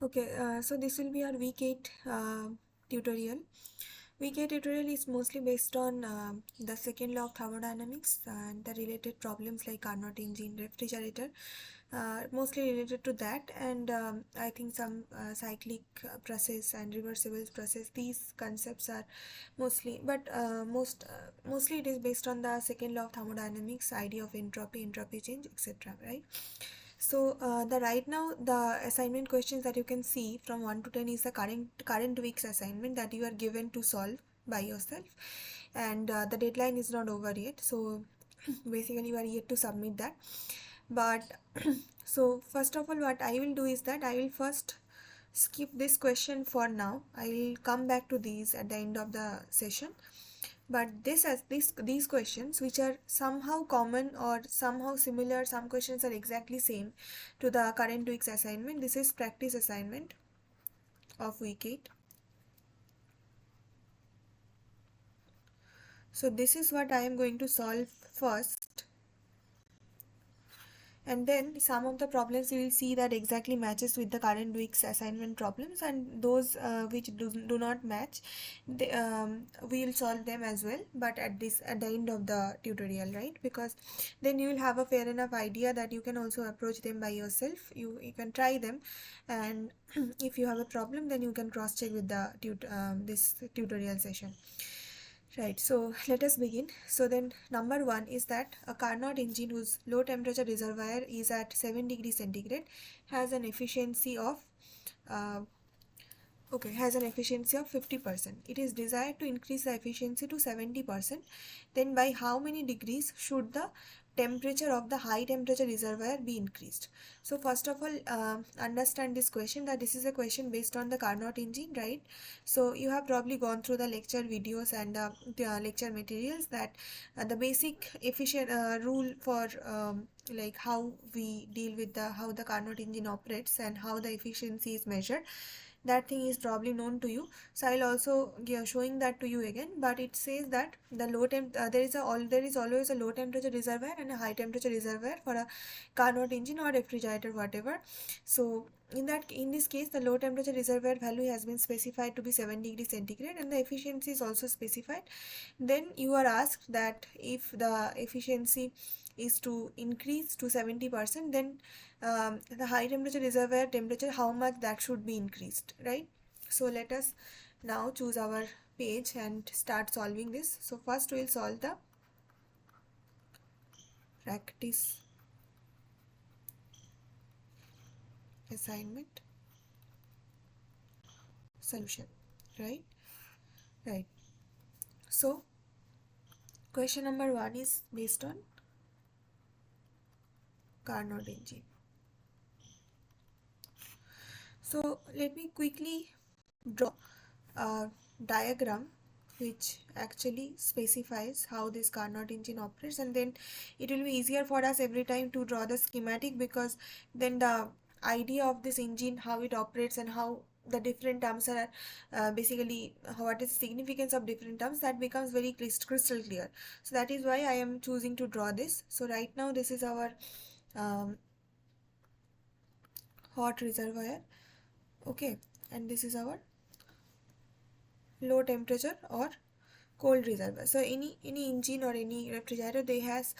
Okay, so this will be our week 8 tutorial. Week 8 tutorial is mostly based on the second law of thermodynamics and the related problems like Carnot engine, refrigerator, mostly related to that, and I think some cyclic process and reversible process. These concepts are mostly it is based on the second law of thermodynamics, idea of entropy, entropy change, etc. Right? So the right now the assignment questions that you can see from 1 to 10 is the current week's assignment that you are given to solve by yourself, and the deadline is not over yet. So basically you are yet to submit that. But so first of all, what I will do is that I will first skip this question for now. I will come back to these at the end of the session. But these questions which are somehow common or somehow similar, some questions are exactly same to the current week's assignment. This is practice assignment of week 8. So this is what I am going to solve first, and then some of the problems you will see that exactly matches with the current week's assignment problems, and those which do not match, we will solve them as well, but at the end of the tutorial, right? Because then you will have a fair enough idea that you can also approach them by yourself. You can try them, and if you have a problem, then you can cross check with the this tutorial session. Right, so let us begin. So then number 1 is that a Carnot engine whose low temperature reservoir is at 7 degrees centigrade has an efficiency of uh, has an efficiency of 50%. It is desired to increase the efficiency to 70%. Then by how many degrees should the temperature of the high temperature reservoir be increased? So first of all, understand this question, that this is a question based on the Carnot engine, right? So you have probably gone through the lecture videos and the lecture materials, that the basic efficient rule for like how we deal with how the Carnot engine operates and how the efficiency is measured, that thing is probably known to you. So I'll also showing that to you again. But it says that the there is always a low temperature reservoir and a high temperature reservoir for a Carnot engine or refrigerator, whatever. So in this case, the low temperature reservoir value has been specified to be 7 degrees centigrade and the efficiency is also specified. Then you are asked that if the efficiency is to increase to 70%, then the high temperature reservoir temperature, how much that should be increased, right? So let us now choose our page and start solving this. So first we will solve the practice assignment solution, right? Right. So question number 1 is based on Carnot engine. So let me quickly draw a diagram which actually specifies how this Carnot engine operates, and then it will be easier for us every time to draw the schematic, because then the idea of this engine, how it operates and how the different terms are basically what is the significance of different terms, that becomes very crystal clear. So that is why I am choosing to draw this. So right now this is our hot reservoir, okay, and this is our low temperature or cold reservoir. So any engine or any refrigerator, they have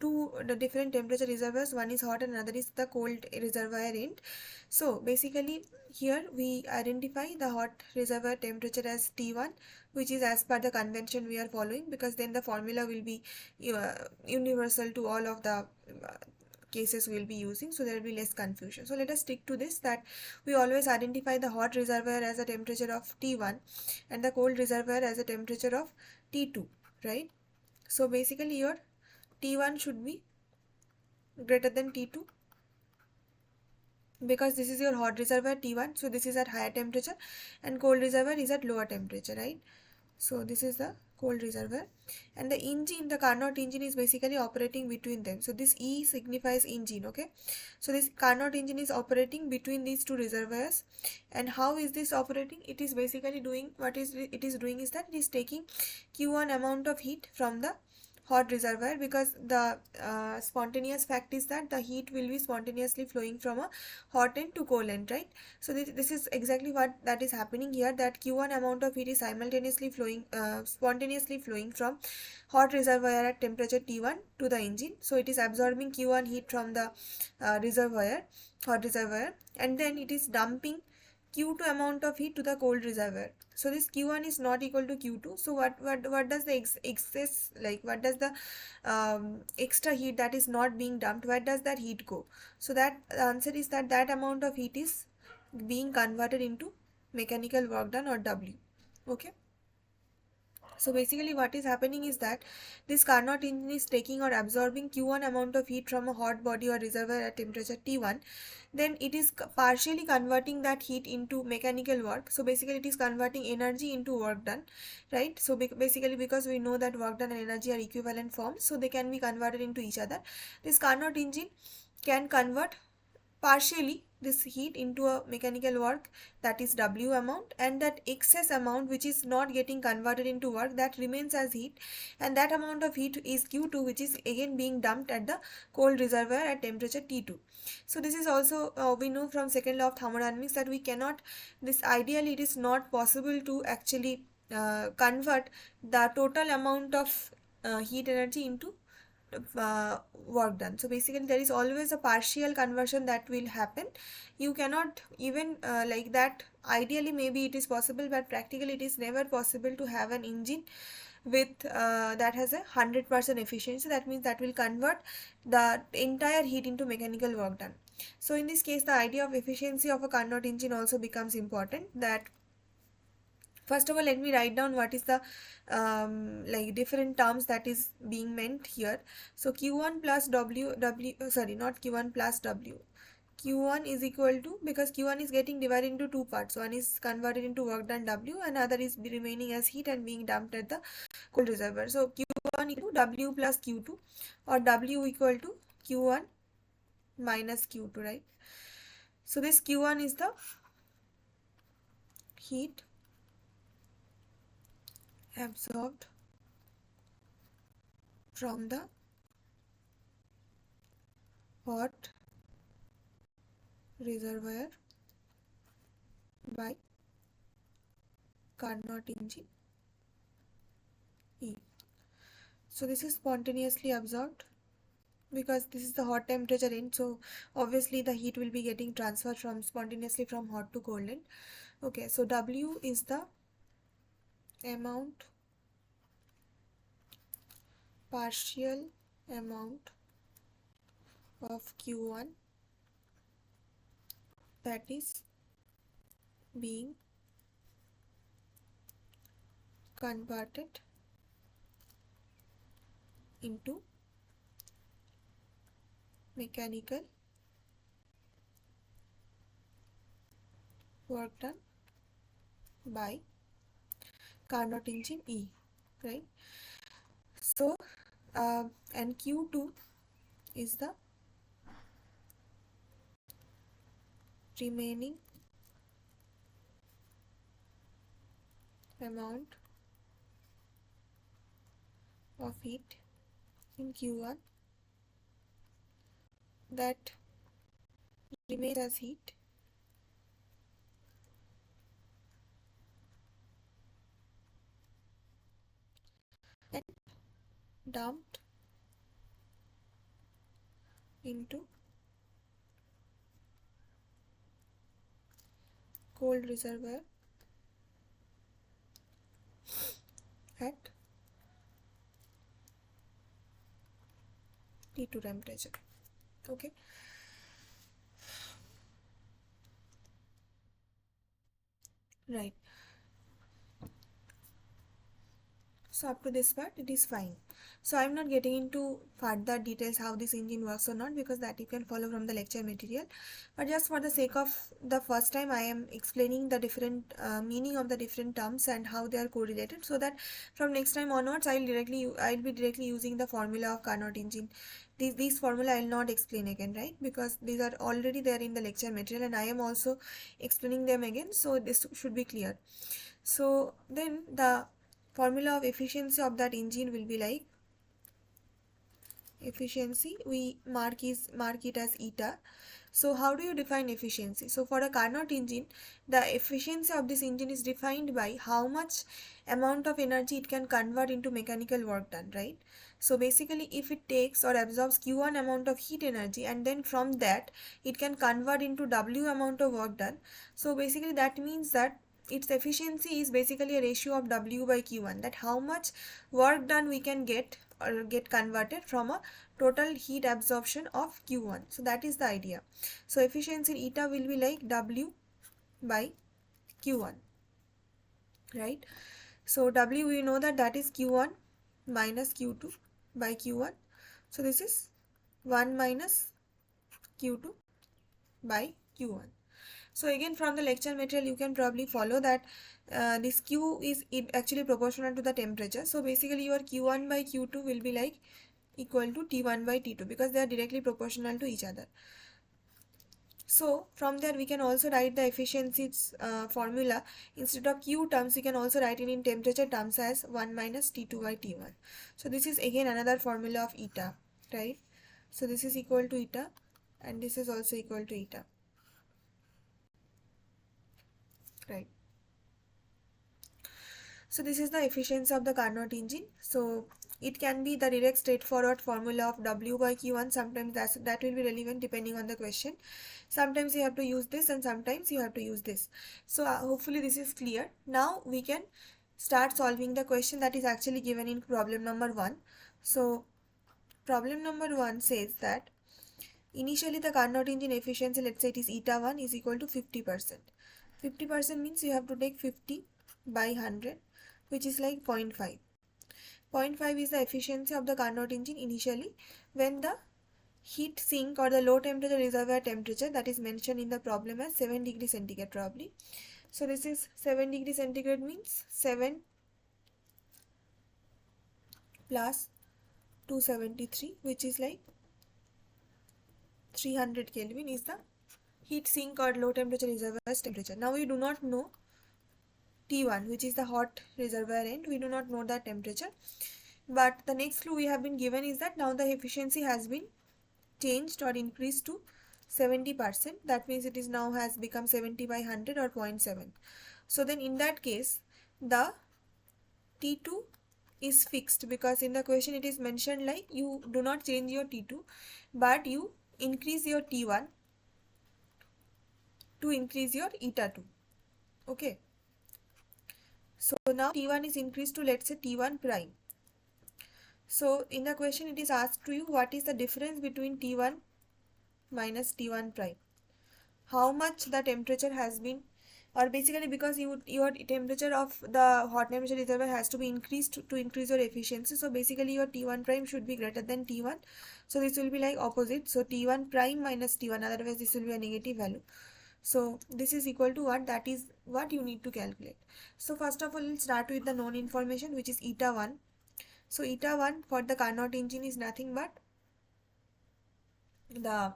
two the different temperature reservoirs. One is hot and another is the cold reservoir end. So basically here we identify the hot reservoir temperature as T1, which is as per the convention we are following, because then the formula will be universal to all of the cases we will be using, so there will be less confusion. So let us stick to this, that we always identify the hot reservoir as a temperature of T1 and the cold reservoir as a temperature of T2, right? So basically your T1 should be greater than T2, because this is your hot reservoir T1, so this is at higher temperature, and cold reservoir is at lower temperature, right? So this is the cold reservoir, and the engine, the Carnot engine, is basically operating between them. So this E signifies engine, okay? So this Carnot engine is operating between these two reservoirs. And how is this operating? It is basically doing, what is it is doing is that it is taking Q1 amount of heat from the hot reservoir, because the spontaneous fact is that the heat will be spontaneously flowing from a hot end to cold end, right? So this is exactly what that is happening here, that Q1 amount of heat is simultaneously flowing, spontaneously flowing from hot reservoir at temperature T1 to the engine. So it is absorbing Q1 heat from the hot reservoir, and then it is dumping Q2 amount of heat to the cold reservoir. So this Q1 is not equal to Q2. So what does the excess, like what does the extra heat that is not being dumped, where does that heat go? So that the answer is that that amount of heat is being converted into mechanical work done, or W. Okay. So basically what is happening is that this Carnot engine is taking or absorbing Q1 amount of heat from a hot body or reservoir at temperature T1. Then it is partially converting that heat into mechanical work. So basically it is converting energy into work done, right? So basically, because we know that work done and energy are equivalent forms, so they can be converted into each other. This Carnot engine can convert partially this heat into a mechanical work, that is W amount, and that excess amount which is not getting converted into work, that remains as heat, and that amount of heat is Q2, which is again being dumped at the cold reservoir at temperature T2. So this is also we know from second law of thermodynamics that we cannot, this ideally it is not possible to actually convert the total amount of heat energy into work done. So basically there is always a partial conversion that will happen. You cannot even like that, ideally maybe it is possible, but practically it is never possible to have an engine with that has a 100% efficiency. That means that will convert the entire heat into mechanical work done. So in this case, the idea of efficiency of a Carnot engine also becomes important. That first of all, let me write down what is the like different terms that is being meant here. So Q1 plus sorry, not Q1 plus W. Q1 is equal to, because Q1 is getting divided into two parts. One is converted into work done W, and other is remaining as heat and being dumped at the cold reservoir. So Q1 equal to W plus Q2, or W equal to Q1 minus Q2, right? So this Q1 is the heat absorbed from the hot reservoir by Carnot engine E. So this is spontaneously absorbed because this is the hot temperature end, so obviously the heat will be getting transferred from spontaneously from hot to cold end. Okay, so W is the amount, partial amount of Q1 that is being converted into mechanical work done by Carnot engine E, right? So and Q2 is the remaining amount of heat in Q1 that remains as heat and dumped into cold reservoir at T2 temperature. Okay. Right. So up to this part it is fine. So I'm not getting into further details how this engine works or not, because that you can follow from the lecture material. But just for the sake of the first time, I am explaining the different meaning of the different terms and how they are correlated, so that from next time onwards I'll be directly using the formula of Carnot engine. These formula I will not explain again, right? Because these are already there in the lecture material and I am also explaining them again, so this should be clear. So then the formula of efficiency of that engine will be like efficiency, we mark it as eta. So how do you define efficiency? So for a Carnot engine, the efficiency of this engine is defined by how much amount of energy it can convert into mechanical work done, right? So basically, if it takes or absorbs Q1 amount of heat energy, and then from that it can convert into W amount of work done. So basically that means that its efficiency is basically a ratio of W by Q1, that how much work done we can get or get converted from a total heat absorption of Q1. So that is the idea. So efficiency eta will be like W by Q1, right? So W, we know that is Q1 minus Q2 by Q1. So this is 1 minus Q2 by Q1. So again, from the lecture material you can probably follow that this Q is actually proportional to the temperature. So basically your Q1 by Q2 will be like equal to T1 by T2, because they are directly proportional to each other. So from there we can also write the efficiency formula. Instead of Q terms, we can also write it in temperature terms as 1 minus T2 by T1. So this is again another formula of eta, right? So this is equal to eta, and this is also equal to eta, right? So this is the efficiency of the Carnot engine. So it can be the direct straightforward formula of W by Q1. Sometimes that will be relevant depending on the question. Sometimes you have to use this and sometimes you have to use this. So hopefully this is clear. Now we can start solving the question that is actually given in problem number 1. So problem number 1 says that initially the Carnot engine efficiency, let's say it is eta 1, is equal to 50%. 50% means you have to take 50 by 100, which is like 0.5. 0.5 is the efficiency of the Carnot engine initially when the heat sink or the low temperature reservoir temperature, that is mentioned in the problem as 7 degree centigrade probably. So this is 7 degree centigrade means 7 plus 273, which is like 300 Kelvin is the heat sink or low temperature reservoir's temperature. Now we do not know T1, which is the hot reservoir end. We do not know that temperature. But the next clue we have been given is that now the efficiency has been changed or increased to 70%. That means it is now has become 70 by 100 or 0.7. So then in that case, the T2 is fixed, because in the question it is mentioned like you do not change your T2, but you increase your T1 to increase your eta 2. Okay. So now T1 is increased to, let's say, T1 prime. So in the question it is asked to you what is the difference between T1 minus T1 prime. How much the temperature has been, or basically because your temperature of the hot temperature reservoir has to be increased to increase your efficiency. So basically your T1 prime should be greater than T1. So this will be like opposite. So T1 prime minus T1, otherwise this will be a negative value. So this is equal to what? That is what you need to calculate. So first of all, we'll start with the known information, which is eta 1. So eta 1 for the Carnot engine is nothing but the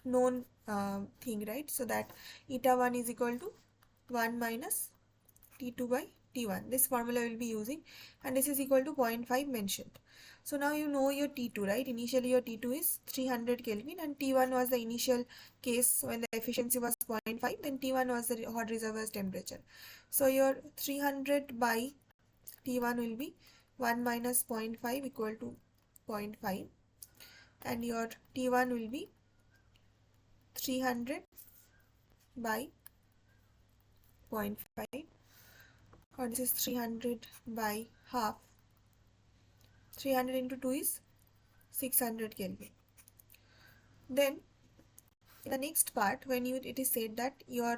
known thing, right? So that eta 1 is equal to 1 minus T2 by T1. This formula will be using, and this is equal to 0.5 mentioned. So now you know your T2, right? Initially your T2 is 300 Kelvin and T1 was the initial case when the efficiency was 0.5, then T1 was the hot reservoir's temperature. So your 300 by T1 will be 1 minus 0.5 equal to 0.5, and your T1 will be 300 by 0.5, or this is 300 by half. 300 into 2 is 600 Kelvin. Then the next part, when it is said that your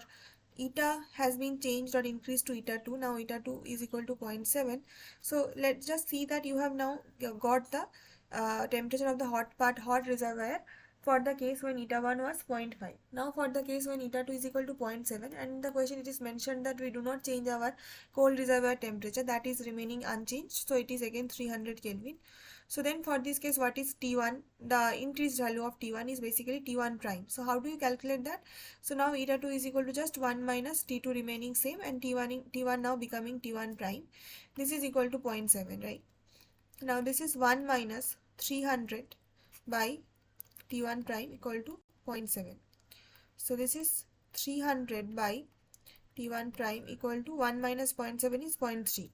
eta has been changed or increased to eta 2, now eta 2 is equal to 0.7. So let's just see that you have now got the temperature of the hot reservoir for the case when eta 1 was 0.5. Now for the case when eta 2 is equal to 0.7, and in the question it is mentioned that we do not change our cold reservoir temperature, that is remaining unchanged, so it is again 300 Kelvin. So then for this case, what is T1? The increased value of T1 is basically T1 prime. So how do you calculate that? So now eta 2 is equal to just 1 minus T2 remaining same, and T1 now becoming T1 prime. This is equal to 0.7, right? Now this is 1 minus 300 by T1 prime equal to 0.7. So this is 300 by T1 prime equal to 1 minus 0.7 is 0.3.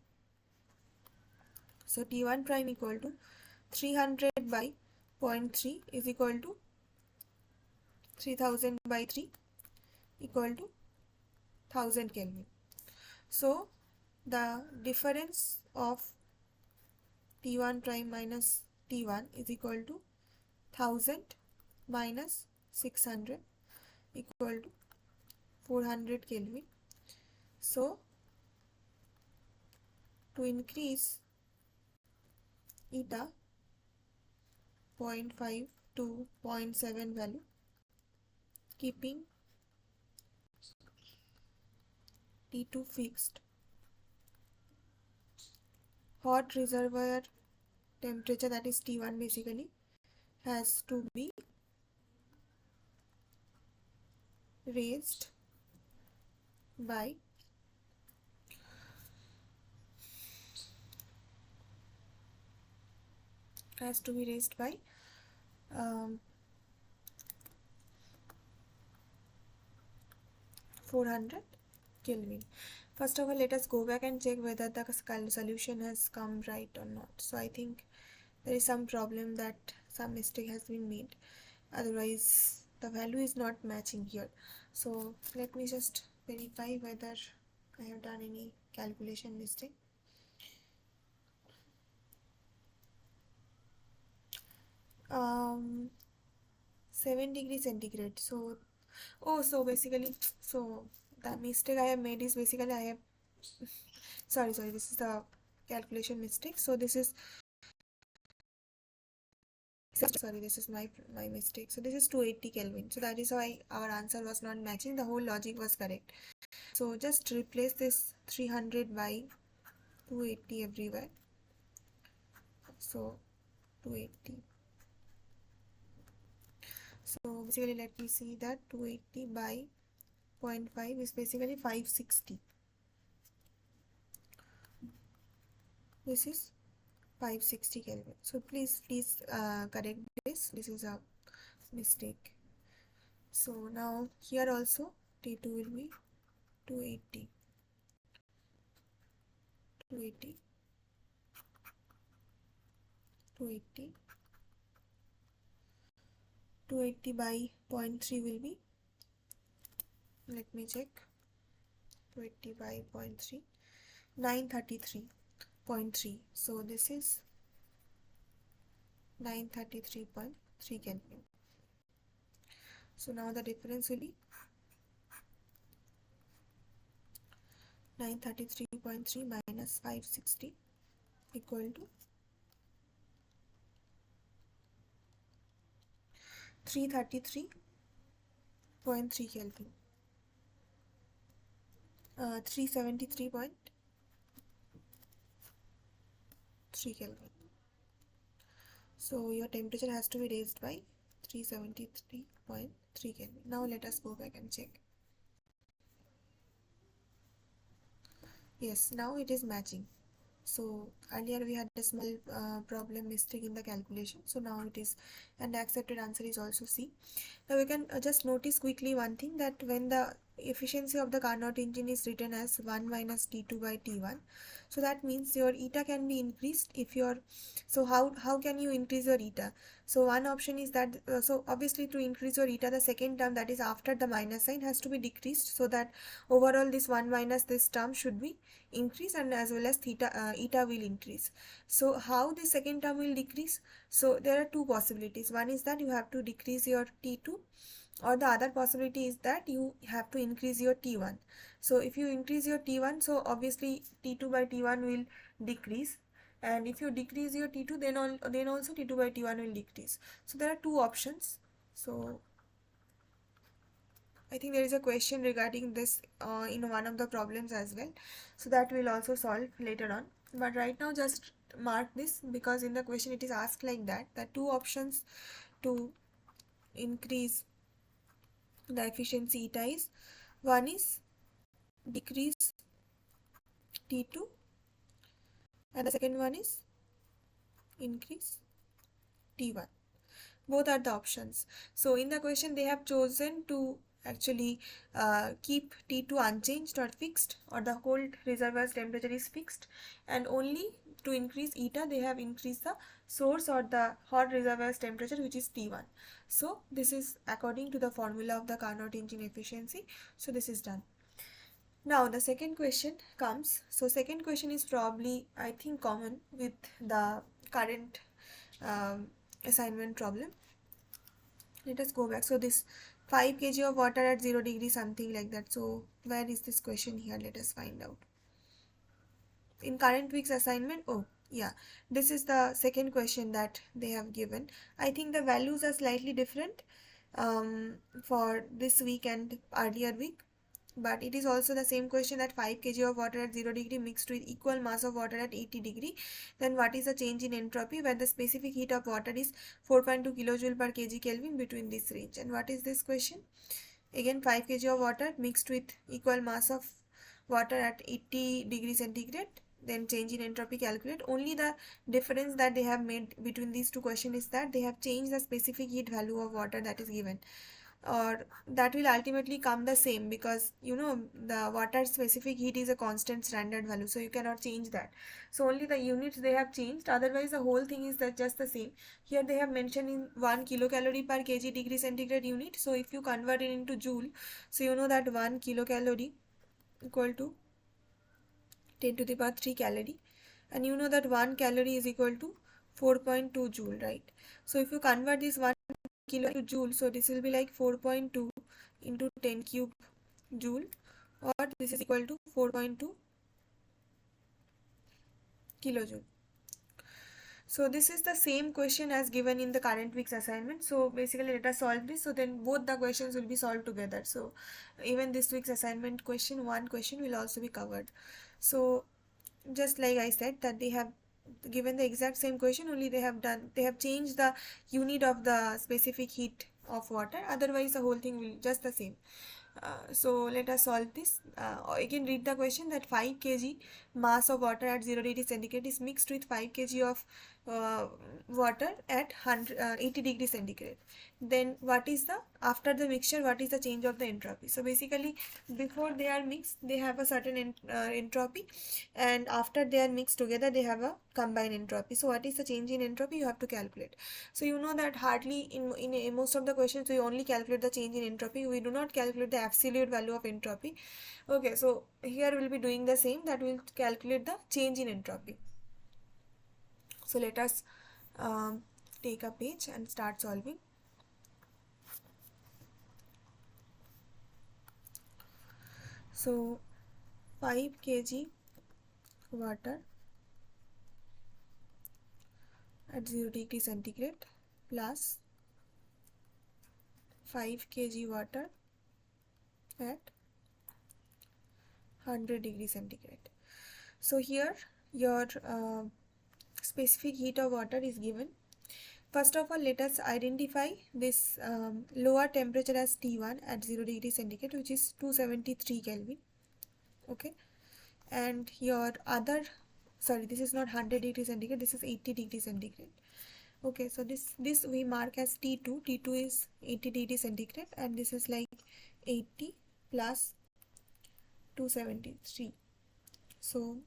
So T1 prime equal to 300 by 0.3 is equal to 3000 by 3 equal to 1000 Kelvin. So the difference of T1 prime minus T1 is equal to 1000 minus 600 equal to 400 Kelvin. So to increase eta 0.5 to 0.7 value, keeping T2 fixed, hot reservoir temperature, that is T1 basically, has to be raised by um, 400 Kelvin. First of all, let us go back and check whether the solution has come right or not. So I think there is some problem, that some mistake has been made, otherwise the value is not matching here. So let me just verify whether I have done any calculation mistake. 7 degrees centigrade. So basically, so the mistake I have made is basically I have sorry, this is the calculation mistake. So this is this is my mistake. So this is 280 Kelvin. So that is why our answer was not matching. The whole logic was correct. So just replace this 300 by 280 everywhere. So 280. So basically, let me see that 280 by 0.5 is basically 560. This is 560 Kelvin. So please correct this. This is a mistake. So now here also T2 will be 280. 280. 280. 280 by 0.3 will be, let me check, 280 by 0.3, 933.3. So this is 933.3 Kelvin. So now the difference will be 933.3 minus 560 equal to 333.3 Kelvin. 373.3 Kelvin. So your temperature has to be raised by 373.3 Kelvin. Now let us go back and check. Yes, now it is matching. So earlier we had a small problem mistake in the calculation. So now it is, and the accepted answer is also C. Now we can just notice quickly one thing, that when the efficiency of the Carnot engine is written as 1 minus T2 by T1, so that means your eta can be increased if your, so how can you increase your eta? So one option is that, so obviously to increase your eta, the second term, that is after the minus sign, has to be decreased, so that overall this 1 minus this term should be increase, and as well as eta will increase. So how the second term will decrease? So there are two possibilities. One is that you have to decrease your T2, or the other possibility is that you have to increase your T1. So if you increase your T1, so obviously T2 by T1 will decrease, and if you decrease your T2, then also T2 by T1 will decrease. So there are two options. So I think there is a question regarding this in one of the problems as well. So that will also solve later on. But right now just mark this, because in the question it is asked like that, that two options to increase the efficiency eta is, one is decrease T2 and the second one is increase T1. Both are the options. So in the question they have chosen to actually keep T2 unchanged or fixed, or the cold reservoir's temperature is fixed, and only to increase eta they have increased the source or the hot reservoir's temperature, which is T1. So this is according to the formula of the Carnot engine efficiency. So this is done. Now the second question comes. So second question is probably, I think, common with the current assignment problem. Let us go back. So this 5 kg of water at 0 degree, something like that. So where is this question here? Let us find out. In current week's assignment, oh yeah, this is the second question that they have given. I think the values are slightly different for this week and earlier week. But it is also the same question, that 5 kg of water at 0 degree mixed with equal mass of water at 80 degree. Then what is the change in entropy where the specific heat of water is 4.2 kilojoule per kg Kelvin between this range. And what is this question? Again, 5 kg of water mixed with equal mass of water at 80 degree centigrade. Then change in entropy calculate. Only the difference that they have made between these two questions is that they have changed the specific heat value of water that is given, or that will ultimately come the same, because you know the water specific heat is a constant standard value, so you cannot change that. So only the units they have changed, otherwise the whole thing is that just the same. Here they have mentioned in 1 kilocalorie per kg degree centigrade unit. So if you convert it into joule, so you know that 1 kilocalorie equal to 10 to the power 3 calorie, and you know that 1 calorie is equal to 4.2 joule, right? So if you convert this 1 kilo to joule, so this will be like 4.2 into 10 cube joule, or this is equal to 4.2 kilojoule. So this is the same question as given in the current week's assignment. So basically let us solve this, so then both the questions will be solved together. So even this week's assignment question, one question will also be covered. So just like I said, that they have given the exact same question, only they have changed the unit of the specific heat of water, otherwise the whole thing will just the same. So let us solve this. Again read the question, that 5 kg mass of water at 0 degree centigrade is mixed with 5 kg of water at 80 degree centigrade. Then what is the, after the mixture, what is the change of the entropy? So basically before they are mixed they have a certain entropy, and after they are mixed together they have a combined entropy. So what is the change in entropy you have to calculate. So you know that hardly in most of the questions we only calculate the change in entropy, we do not calculate the absolute value of entropy. Okay, so here we will be doing the same, that we will calculate the change in entropy. So let us take a page and start solving. So 5 kg water at 0 degree centigrade plus 5 kg water at 100 degree centigrade. So here your specific heat of water is given. First of all, let us identify this lower temperature as T1 at 0 degree centigrade, which is 273 Kelvin. Okay, and your other, sorry, this is not 100 degree centigrade, this is 80 degree centigrade. Okay, so this we mark as T2. T2 is 80 degree centigrade, and this is like 80 plus 273. So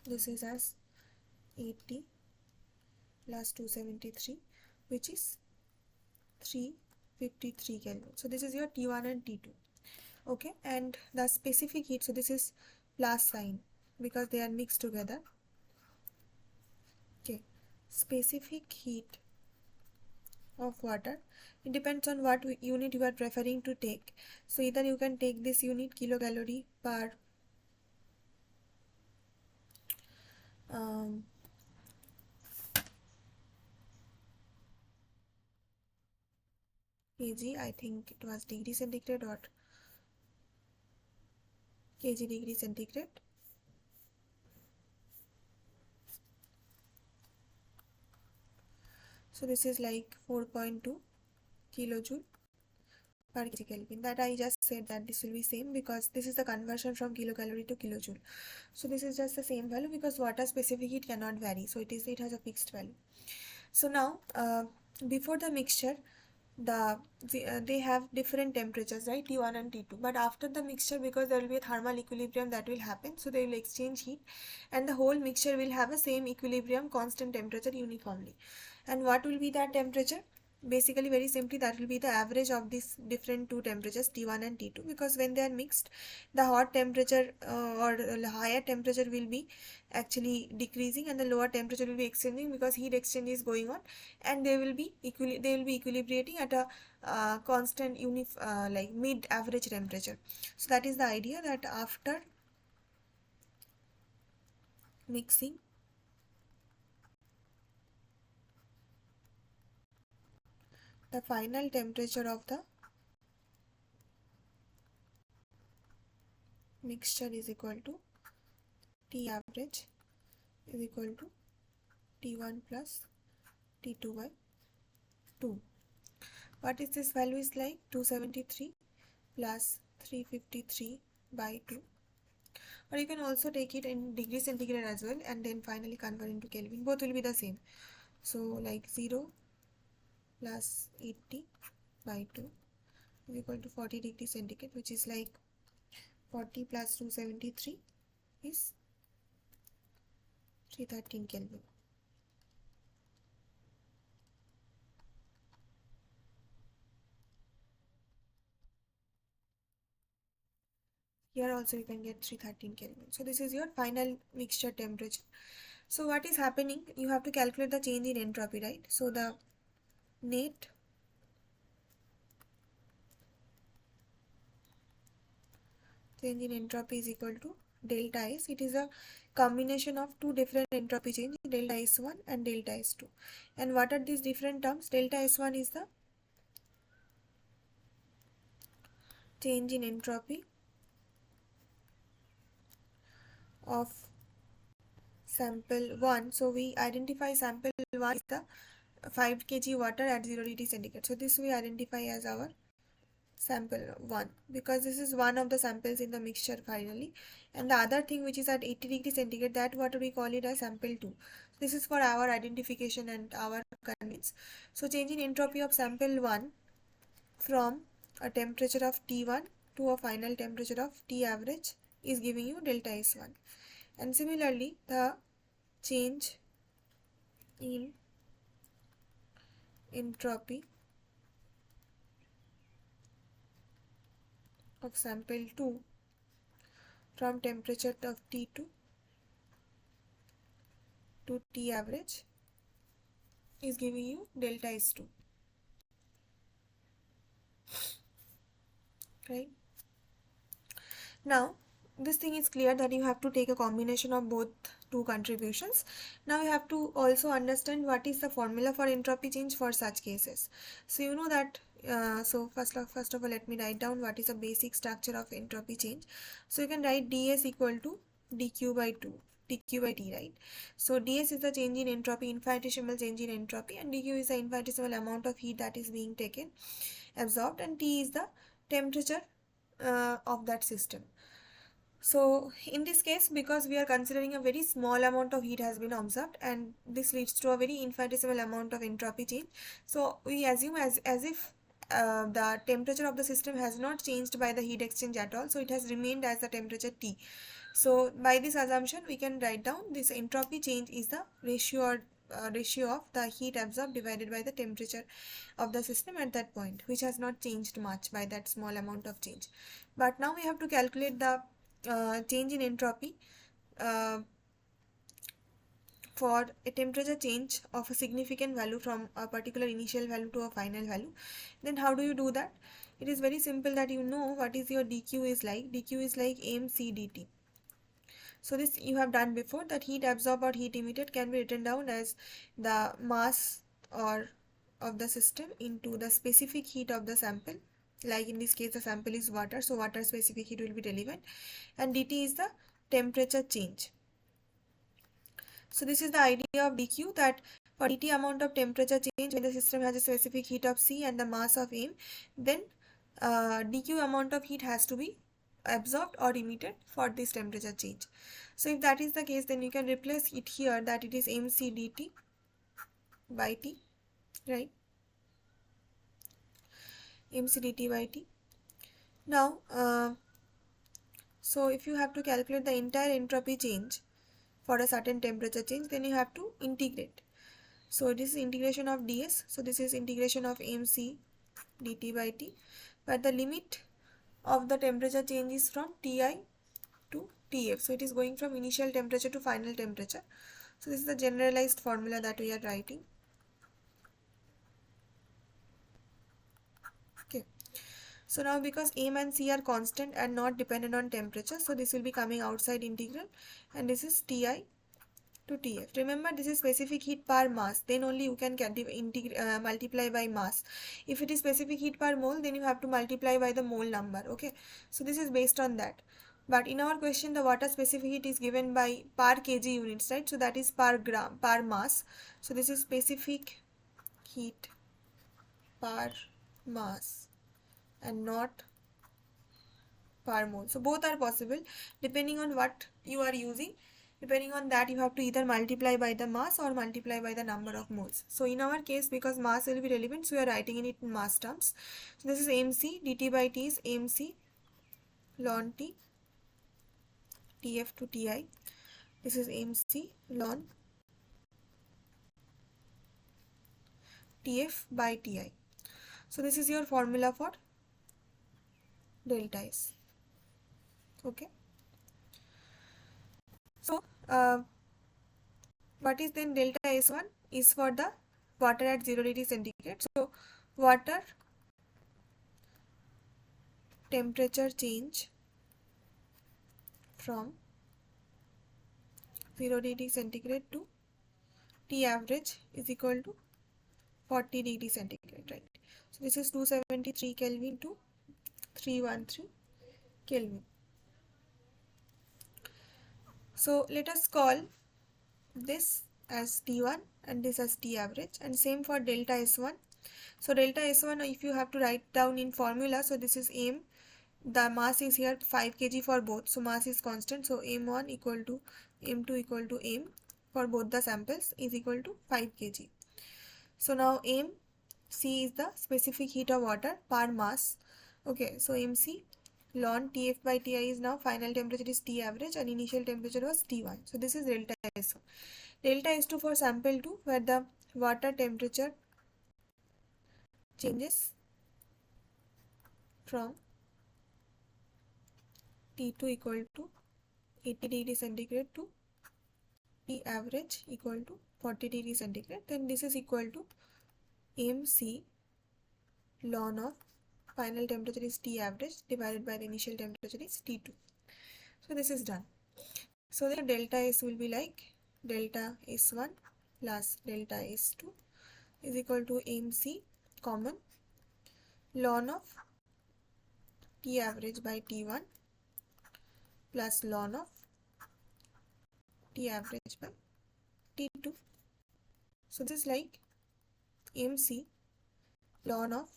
this is as 80 plus 273, which is 353 Kelvin. So this is your T1 and T2. Okay, and the specific heat, so this is plus sign because they are mixed together. Okay, specific heat of water, it depends on what unit you are preferring to take. So either you can take this unit kilocalorie per kg, I think it was degree centigrade or kg degree centigrade. So this is like 4.2 kilojoule per kg Kelvin. That I just said that this will be same because this is the conversion from kilocalorie to kilojoule. So this is just the same value because water specific heat cannot vary. So it has a fixed value. So now before the mixture, they have different temperatures, right, T1 and T2, but after the mixture, because there will be a thermal equilibrium that will happen, so they will exchange heat, and the whole mixture will have a same equilibrium constant temperature uniformly. And what will be that temperature? Basically, very simply, that will be the average of these different two temperatures, T1 and T2, because when they are mixed, the hot temperature or the higher temperature will be actually decreasing, and the lower temperature will be extending, because heat exchange is going on, and they will be equilibrating at a constant like mid average temperature. So that is the idea, that after mixing, the final temperature of the mixture is equal to T average is equal to T1 plus T2 by 2. What is this value is like? 273 plus 353 by 2. Or you can also take it in degree centigrade as well, and then finally convert into Kelvin. Both will be the same. So like 0 plus 80 by 2 is equal to 40 degrees centigrade, which is like 40 plus 273 is 313 Kelvin. Here also you can get 313 Kelvin. So this is your final mixture temperature. So what is happening? You have to calculate the change in entropy, right? So the net change in entropy is equal to delta S. It is a combination of two different entropy change, delta S1 and delta S2. And what are these different terms? Delta S1 is the change in entropy of sample 1. So we identify sample 1 is the 5 kg water at 0 degree centigrade. So this we identify as our sample 1, because this is one of the samples in the mixture finally, and the other thing which is at 80 degree centigrade, that what we call it as sample 2. This is for our identification and our convenience. So change in entropy of sample 1 from a temperature of T1 to a final temperature of T average is giving you delta S1. And similarly, the change in entropy of sample 2 from temperature of T2 to T average is giving you delta S2, right? Now this thing is clear that you have to take a combination of both two contributions. Now you have to also understand what is the formula for entropy change for such cases. So you know that so first of all, let me write down what is the basic structure of entropy change. So you can write ds equal to dq by 2 dq by t, right? So ds is the change in entropy, infinitesimal change in entropy, and dq is the infinitesimal amount of heat that is being taken, absorbed, and t is the temperature of that system. So in this case, because we are considering a very small amount of heat has been observed, and this leads to a very infinitesimal amount of entropy change, so we assume as if the temperature of the system has not changed by the heat exchange at all, so it has remained as the temperature T. So by this assumption, we can write down this entropy change is the ratio of the heat absorbed divided by the temperature of the system at that point, which has not changed much by that small amount of change. But now we have to calculate the change in entropy uh, for a temperature change of a significant value from a particular initial value to a final value. Then how do you do that? It is very simple, that you know what is your dq is like. Dq is like mc dt. So this you have done before, that heat absorbed or heat emitted can be written down as the mass or of the system into the specific heat of the sample. Like in this case the sample is water, so water specific heat will be relevant, and dt is the temperature change. So this is the idea of dq, that for dt amount of temperature change when the system has a specific heat of C and the mass of m, then dq amount of heat has to be absorbed or emitted for this temperature change. So if that is the case, then you can replace it here, that it is mc dt by t, right? mc dt by t. Now so if you have to calculate the entire entropy change for a certain temperature change, then you have to integrate. So this is integration of ds, so this is integration of mc dt by t, but the limit of the temperature change is from Ti to Tf. So it is going from initial temperature to final temperature. So this is the generalized formula that we are writing. Okay. So now because m and c are constant and not dependent on temperature, so this will be coming outside integral, and this is Ti to Tf. Remember, this is specific heat per mass, then only you can multiply by mass. If it is specific heat per mole, then you have to multiply by the mole number. Okay, so this is based on that. But in our question, the water specific heat is given by per kg units, right? So that is per gram, per mass. So this is specific heat per mass and not per mole. So both are possible depending on what you are using. Depending on that, you have to either multiply by the mass or multiply by the number of moles. So in our case, because mass will be relevant, so we are writing in it in mass terms. So this is mc dt by t is mc ln t tf to ti. This is mc ln tf by ti. So this is your formula for delta S. Okay. So what is then delta S1 is for the water at 0 degree centigrade. So water temperature change from 0 degree centigrade to T average is equal to 40 degree centigrade, right? So this is 273 Kelvin to 313 Kelvin. So let us call this as T1 and this as T average, and same for delta S1. So delta S1, if you have to write down in formula, so this is m, the mass is here 5 kg for both, so mass is constant, so m1 equal to m2 equal to m for both the samples is equal to 5 kg. So now mc is the specific heat of water per mass. Okay, so mc ln tf by ti is now final temperature is T average and initial temperature was T1. So this is delta S1. Delta S2 for sample 2, where the water temperature changes from T2 equal to 80 degree centigrade to T average equal to 40 degree centigrade. Then this is equal to mc ln of final temperature is T average divided by the initial temperature is T2. So this is done. So the delta S will be like delta S1 plus delta S2 is equal to mc common ln of T average by T1 plus ln of T average by T2. So this is like mc ln of,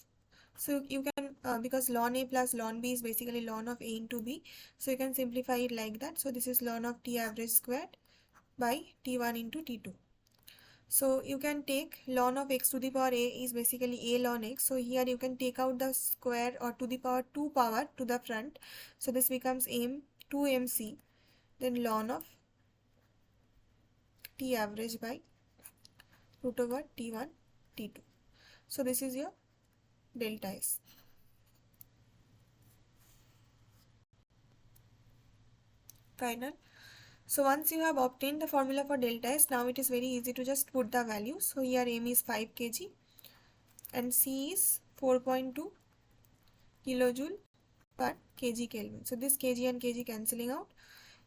so you can because ln a plus ln b is basically ln of a into b, so you can simplify it like that. So this is ln of T average squared by T1 into T2. So you can take ln of x to the power a is basically a ln x. So here you can take out the square or to the power 2 power to the front. So this becomes m 2mc, then ln of T average by root over T1 T2. So this is your delta S. Final. So once you have obtained the formula for delta S, now it is very easy to just put the values. So here m is 5 kg and c is 4.2 kilojoule per kg Kelvin. So this kg and kg cancelling out,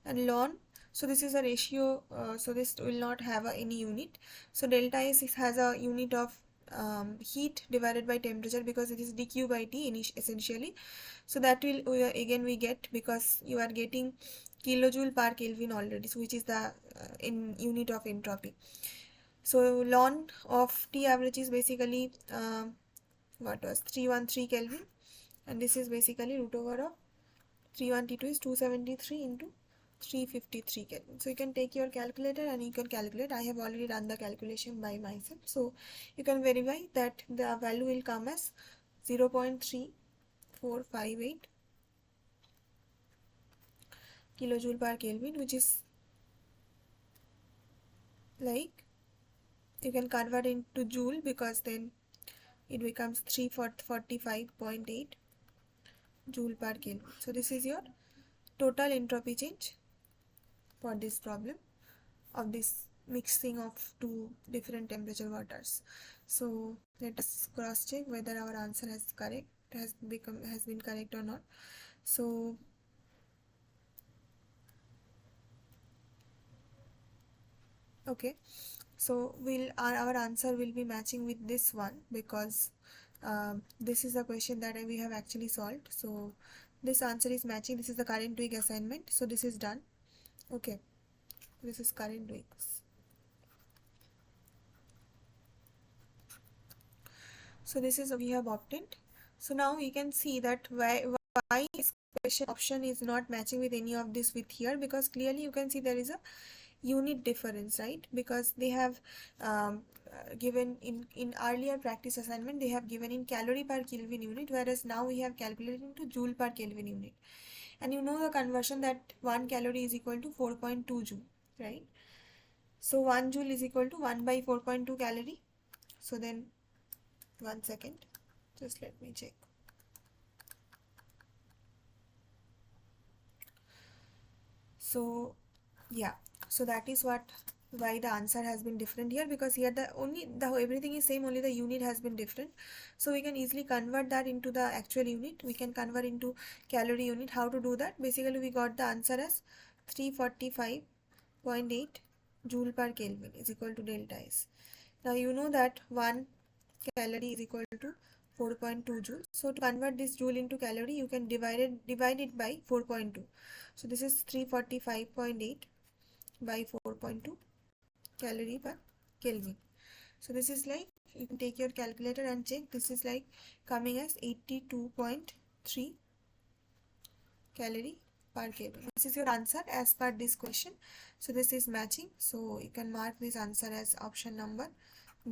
and ln, so this is a ratio, so this will not have any unit. So delta S has a unit of heat divided by temperature because it is dq by t essentially. So that will again we get, because you are getting kilojoule per Kelvin already, so which is the in unit of entropy. So ln of T average is basically what was 313 Kelvin, and this is basically root over of 312 is 273 into 353 Kelvin. So you can take your calculator and you can calculate. I have already done the calculation by myself, so you can verify that the value will come as 0.3458 kilojoule per Kelvin, which is like, you can convert into joule because then it becomes 345.8 joule per Kelvin. So this is your total entropy change for this problem of this mixing of two different temperature waters. So let us cross check whether our answer has been correct or not. So okay, so our answer will be matching with this one because this is a question that we have actually solved. So this answer is matching. This is the current week assignment, so this is done. Okay, this is current weeks. So this is we have obtained. So now we can see that why this question option is not matching with any of this with here, because clearly you can see there is a unit difference, right? Because they have given in earlier practice assignment they have given in calorie per Kelvin unit, whereas now we have calculated into joule per Kelvin unit. And you know the conversion that 1 calorie is equal to 4.2 joule, right? So 1 joule is equal to 1 by 4.2 calorie. So then 1 second, just let me check. So yeah, so that is why the answer has been different here, because here the everything is same, only the unit has been different. So we can easily convert that into the actual unit. We can convert into calorie unit. How to do that? Basically we got the answer as 345.8 joule per Kelvin is equal to delta S. Now you know that 1 calorie is equal to 4.2 joules. So to convert this joule into calorie, you can divide it by 4.2. So this is 345.8 by 4.2 calorie per Kelvin. So this is like, you can take your calculator and check, this is like coming as 82.3 calorie per Kelvin. This is your answer as per this question. So this is matching. So you can mark this answer as option number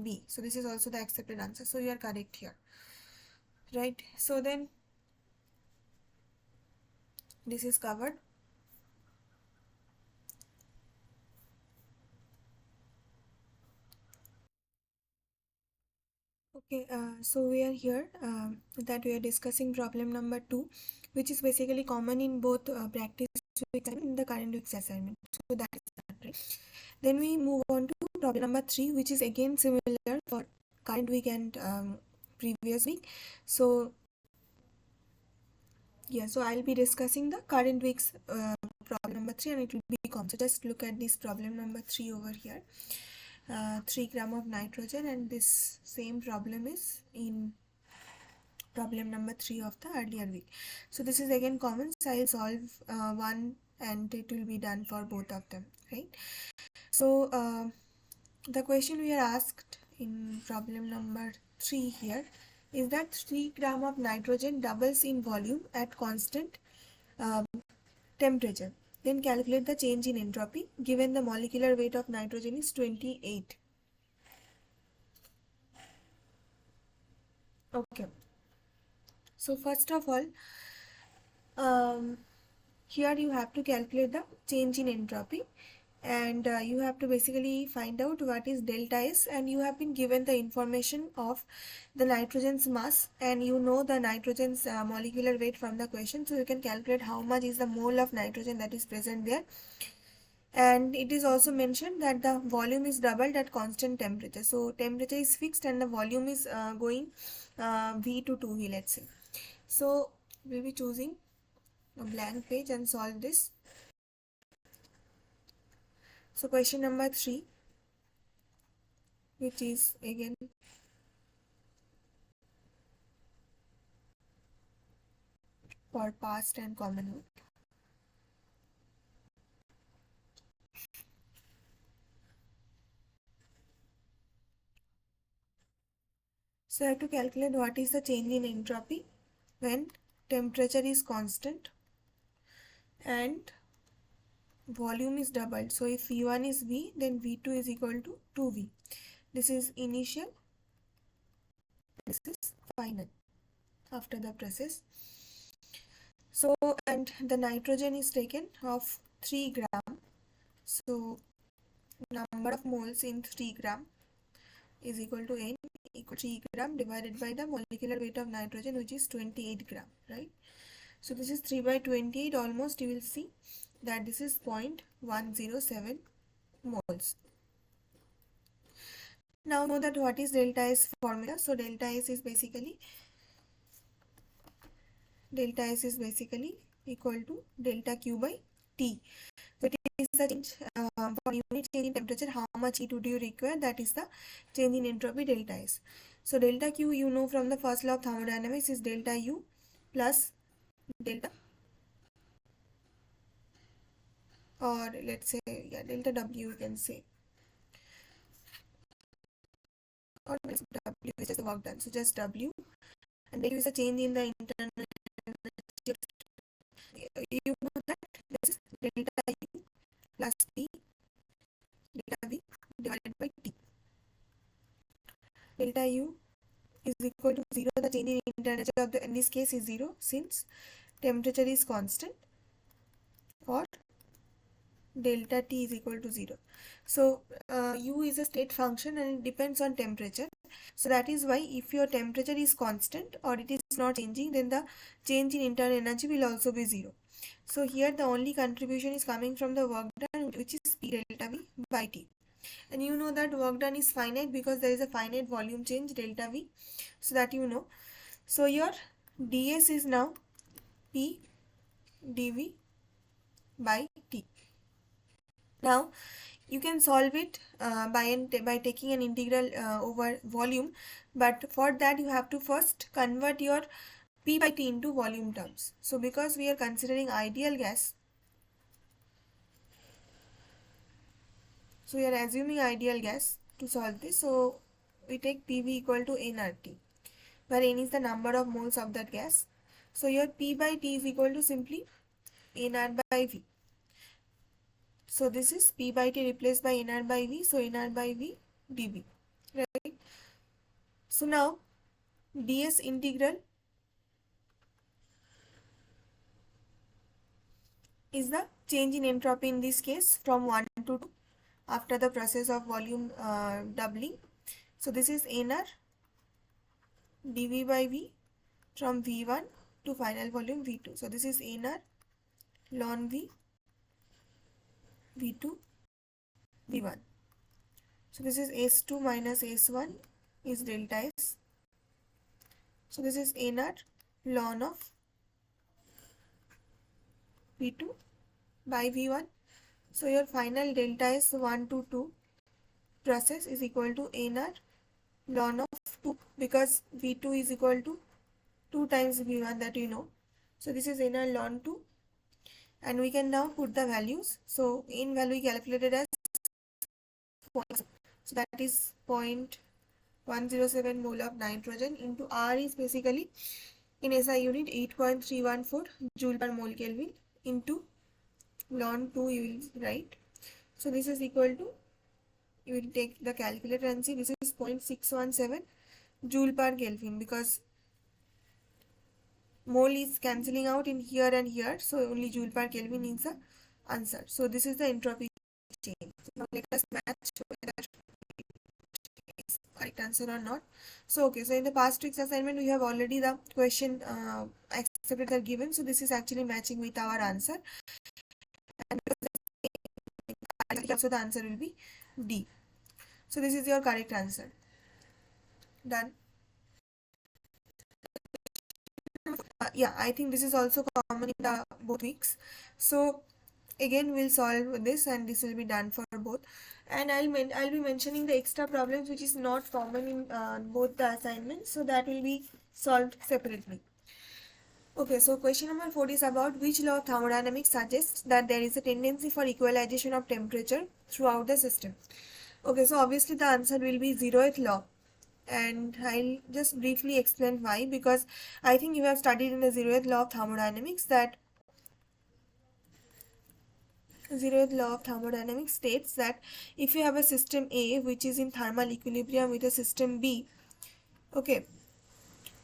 B. So this is also the accepted answer. So you are correct here, right? So then this is covered. Okay, so we are here that we are discussing problem number 2, which is basically common in both practice week and in the current week's assignment. So that is that, right? Then we move on to problem number 3, which is again similar for current week and previous week. So yeah, so I'll be discussing the current week's problem number 3, and it will be common. So just look at this problem number 3 over here. 3 gram of nitrogen, and this same problem is in problem number 3 of the earlier week. So this is again common, so I'll solve one and it will be done for both of them, right? So the question we are asked in problem number 3 here is that 3 gram of nitrogen doubles in volume at constant temperature. Then calculate the change in entropy given the molecular weight of nitrogen is 28. Okay. So first of all, here you have to calculate the change in entropy, and you have to basically find out what is delta S, and you have been given the information of the nitrogen's mass, and you know the nitrogen's molecular weight from the question, so you can calculate how much is the mole of nitrogen that is present there. And it is also mentioned that the volume is doubled at constant temperature. So temperature is fixed and the volume is going V to 2V, let's say. So we'll be choosing a blank page and solve this. So question number 3, which is again for past and common. So I have to calculate what is the change in entropy when temperature is constant and volume is doubled. So if V1 is V, then V2 is equal to 2V. This is initial, this is final. after the process. So, and the nitrogen is taken of 3 gram. So, number of moles in 3 gram is equal to N equal to 3 gram divided by the molecular weight of nitrogen, which is 28 gram, right? So, this is 3 by 28, almost you will see that this is 0.107 moles. Now know that what is delta S formula. So delta S is basically equal to delta Q by T. So it is the change for unit change in temperature, how much heat would you require, that is the change in entropy delta S. So delta Q, you know from the first law of thermodynamics, is delta U plus delta, or let's say delta W you can say, or W is just the work done. So just W, and there is a change in the internal energy. You know that this is delta U plus T delta V divided by T. Delta U is equal to 0. The change in internal energy of in this case is 0 since temperature is constant, or delta T is equal to 0. So U is a state function and it depends on temperature. So that is why if your temperature is constant or it is not changing, then the change in internal energy will also be 0. So here the only contribution is coming from the work done, which is P delta V by T. And you know that work done is finite because there is a finite volume change delta V, so that you know. So your ds is now P dV by T. Now you can solve it by taking an integral over volume, but for that you have to first convert your P by T into volume terms. So because we are considering ideal gas, so we are assuming ideal gas to solve this. So we take PV equal to nRT, where N is the number of moles of that gas. So your P by T is equal to simply nR by V. So this is P by T replaced by nR by V. So nR by V dV, right? So now ds integral is the change in entropy in this case from 1 to 2 after the process of volume doubling. So this is nR dV by V from V1 to final volume V2. So this is nR ln V V2 V1. So this is S2 minus S1 is delta S. So this is nR ln of V2 by V1. So your final delta S 1 to 2 process is equal to nR ln of 2, because V2 is equal to 2 times V1, that you know. So this is nR ln 2, and we can now put the values. So in value calculated as so that is 0.107 mole of nitrogen into R is basically in SI unit 8.314 joule per mole Kelvin into ln 2 you will write. So this is equal to, you will take the calculator and see, this is 0.617 joule per Kelvin, because mole is cancelling out in here and here, so only joule per Kelvin is the answer. So this is the entropy change. Now let us match whether it's correct answer or not. So okay, so in the past week's assignment we have already the question accepted or given, so this is actually matching with our answer, and also the answer will be D. So this is your correct answer. Done. Yeah, I think this is also common in the both weeks. So again we'll solve this and this will be done for both, and I'll be mentioning the extra problems which is not common in both the assignments, so that will be solved separately. Okay, so question number 4 is about which law of thermodynamics suggests that there is a tendency for equalization of temperature throughout the system. Okay, so obviously the answer will be zeroth law, and I'll just briefly explain why, because I think you have studied in the zeroth law of thermodynamics that zeroth law of thermodynamics states that if you have a system A which is in thermal equilibrium with a system B, okay,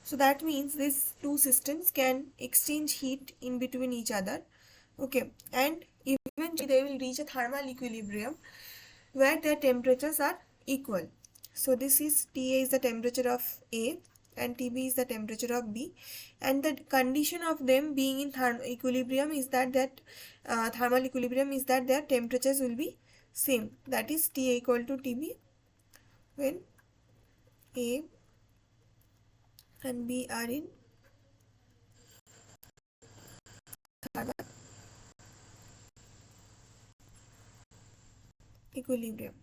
So that means these two systems can exchange heat in between each other. Okay, and eventually they will reach a thermal equilibrium where their temperatures are equal. So this is TA is the temperature of A and TB is the temperature of B, and the condition of them being in thermal equilibrium is that thermal equilibrium is that their temperatures will be same, that is TA equal to TB when A and B are in thermal equilibrium.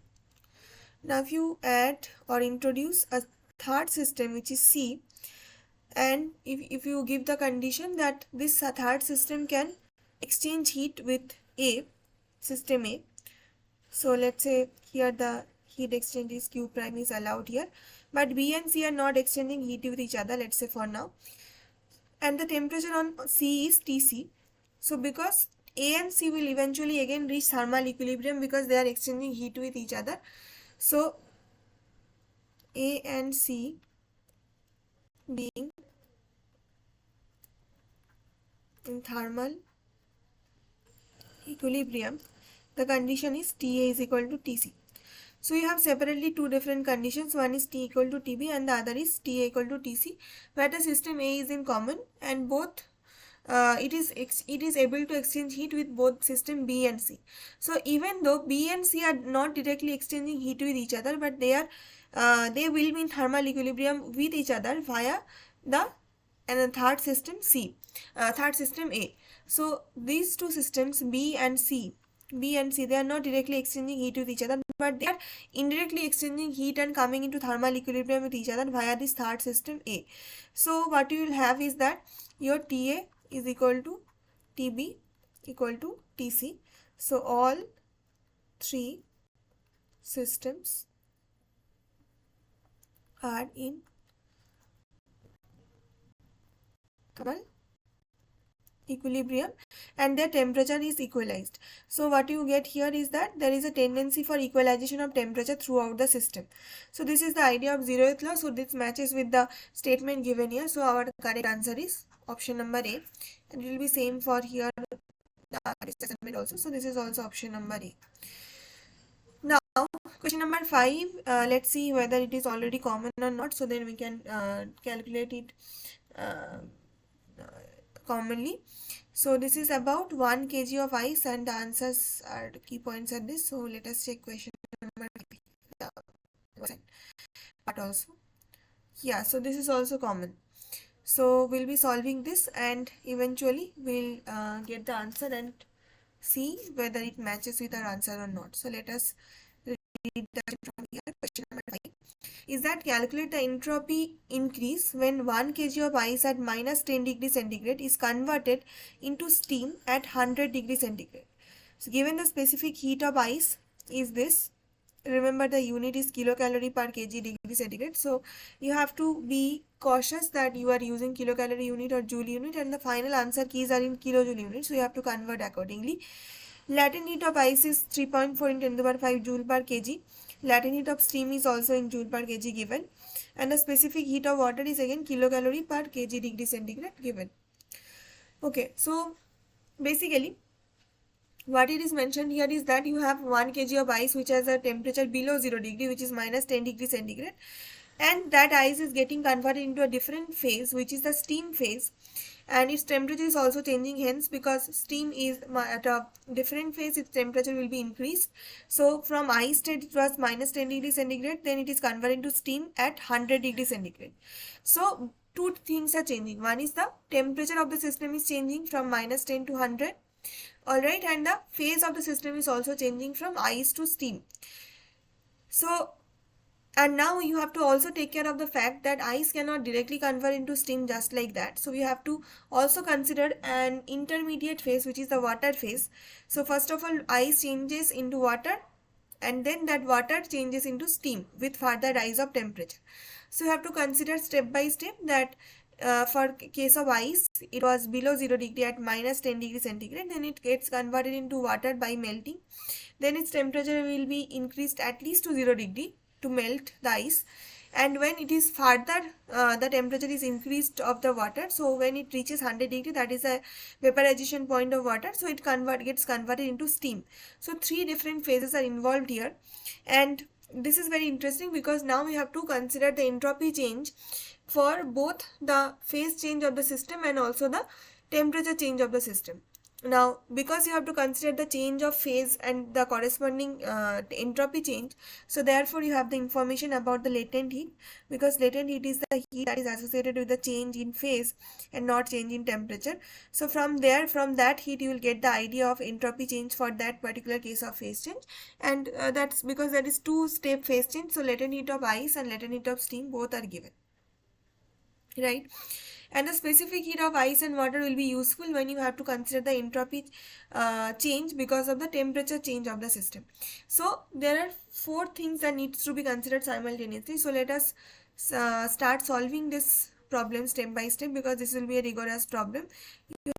Now if you add or introduce a third system which is C, and if you give the condition that this third system can exchange heat with A, system A. So let's say here the heat exchange is Q prime is allowed here, but B and C are not exchanging heat with each other, let's say for now, and the temperature on C is Tc. So because A and C will eventually again reach thermal equilibrium because they are exchanging heat with each other. So A and C being in thermal equilibrium, the condition is TA is equal to Tc. So you have separately two different conditions, one is T equal to Tb and the other is TA equal to Tc, where the system A is in common and both it is able to exchange heat with both system B and C. So even though B and C are not directly exchanging heat with each other, but they will be in thermal equilibrium with each other via the third system third system A. So these two systems B and C, they are not directly exchanging heat with each other, but they are indirectly exchanging heat and coming into thermal equilibrium with each other via this third system A. So what you will have is that your TA is equal to TB equal to TC. So all three systems are in thermal equilibrium and their temperature is equalized. So what you get here is that there is a tendency for equalization of temperature throughout the system. So this is the idea of zeroth law. So this matches with the statement given here. So our correct answer is option number A, and it will be same for here the assessment also. So this is also option number A. Now question number 5, let's see whether it is already common or not, so then we can calculate it commonly. So this is about 1 kg of ice and the answers are the key points at this. So let us check question number 5 part also. Yeah, so this is also common. So we'll be solving this and eventually we'll get the answer and see whether it matches with our answer or not. So let us read the from here. Question number 5 is that calculate the entropy increase when 1 kg of ice at minus 10 degrees centigrade is converted into steam at 100 degrees centigrade. So given the specific heat of ice is this, remember the unit is kilocalorie per kg degree centigrade. So you have to be cautious that you are using kilocalorie unit or joule unit, and the final answer keys are in kilojoule unit, so you have to convert accordingly. Latent heat of ice is 3.4 × 10 to the power 5 joule per kg. Latent heat of steam is also in joule per kg given, and the specific heat of water is again kilocalorie per kg degree centigrade given. Okay, so basically what it is mentioned here is that you have 1 kg of ice which has a temperature below 0 degree, which is minus 10 degrees centigrade, and that ice is getting converted into a different phase which is the steam phase, and its temperature is also changing, hence because steam is at a different phase, its temperature will be increased. So from ice state it was minus 10 degrees centigrade, then it is converted into steam at 100 degrees centigrade. So two things are changing. One is the temperature of the system is changing from minus 10 to 100, alright, and the phase of the system is also changing from ice to steam. So and now you have to also take care of the fact that ice cannot directly convert into steam just like that. So we have to also consider an intermediate phase, which is the water phase. So first of all, ice changes into water and then that water changes into steam with further rise of temperature. So you have to consider step by step that for case of ice, it was below 0 degree at minus 10 degrees centigrade, then it gets converted into water by melting. Then its temperature will be increased at least to 0 degree to melt the ice, and when it is further the temperature is increased of the water, so when it reaches 100 degree, that is a vaporization point of water, so it gets converted into steam. So three different phases are involved here, and this is very interesting because now we have to consider the entropy change for both the phase change of the system and also the temperature change of the system. Now, because you have to consider the change of phase and the corresponding entropy change, so therefore you have the information about the latent heat, because latent heat is the heat that is associated with the change in phase and not change in temperature. So from there, from that heat, you will get the idea of entropy change for that particular case of phase change, and that's because that is two-step phase change. So latent heat of ice and latent heat of steam both are given, right? And the specific heat of ice and water will be useful when you have to consider the entropy change because of the temperature change of the system. So there are four things that needs to be considered simultaneously. So let us start solving this problem step by step, because this will be a rigorous problem. You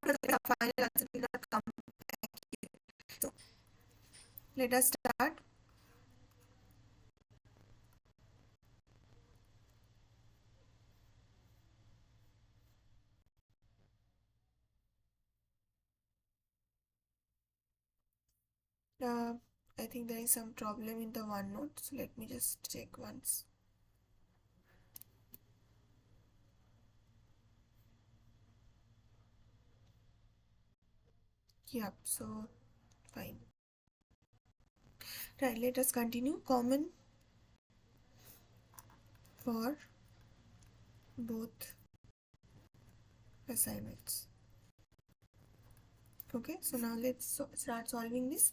have the final answer will not come back here. So let us start. uh, I think there is some problem in the OneNote, so let me just check once. Yep, so fine. Right, let us continue. Common for both assignments. Okay, so now let's start solving this.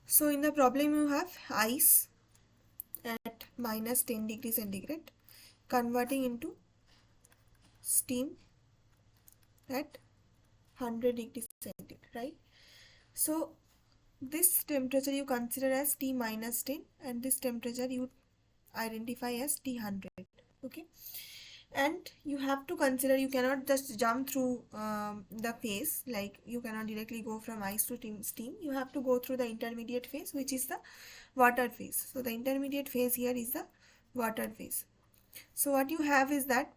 So in the problem you have ice at minus 10 degrees centigrade converting into steam at 100 degrees centigrade, right? So this temperature you consider as T minus 10 and this temperature you identify as T100. Okay, and you have to consider, you cannot just jump through the phase, like you cannot directly go from ice to steam. You have to go through the intermediate phase, which is the water phase. So the intermediate phase here is the water phase. So what you have is that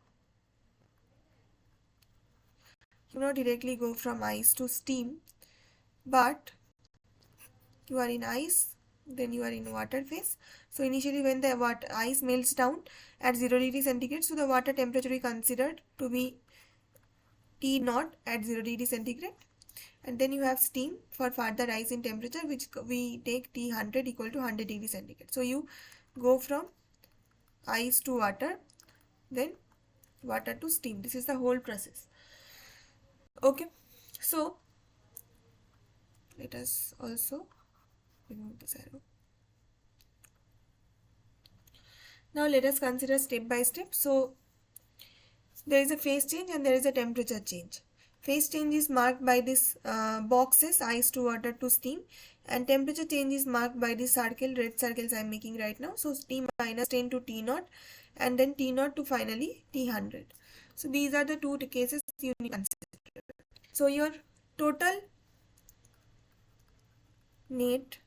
you cannot directly go from ice to steam, but you are in ice, then you are in water phase. So initially when the ice melts down at 0 degree centigrade, so the water temperature we considered to be T naught at 0 degree centigrade, and then you have steam for further rise in temperature, which we take T100 equal to 100 degree centigrade. So you go from ice to water, then water to steam. This is the whole process. Okay, so let us also remove this arrow. Now let us consider step by step. So there is a phase change and there is a temperature change. Phase change is marked by this boxes, ice to water to steam, and temperature change is marked by this circle, red circles I am making right now. So T minus 10 to T naught, and then T naught to finally T100. So these are the two cases you need to consider. So your total net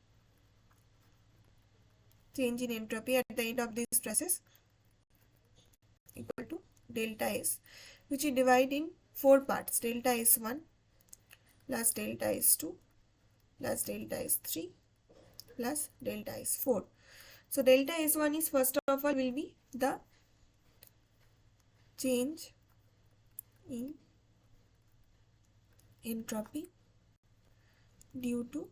change in entropy at the end of this process equal to delta S, which we divide in four parts: delta S1 plus delta S2 plus delta S3 plus delta S4. So delta S1 is, first of all, will be the change in entropy due to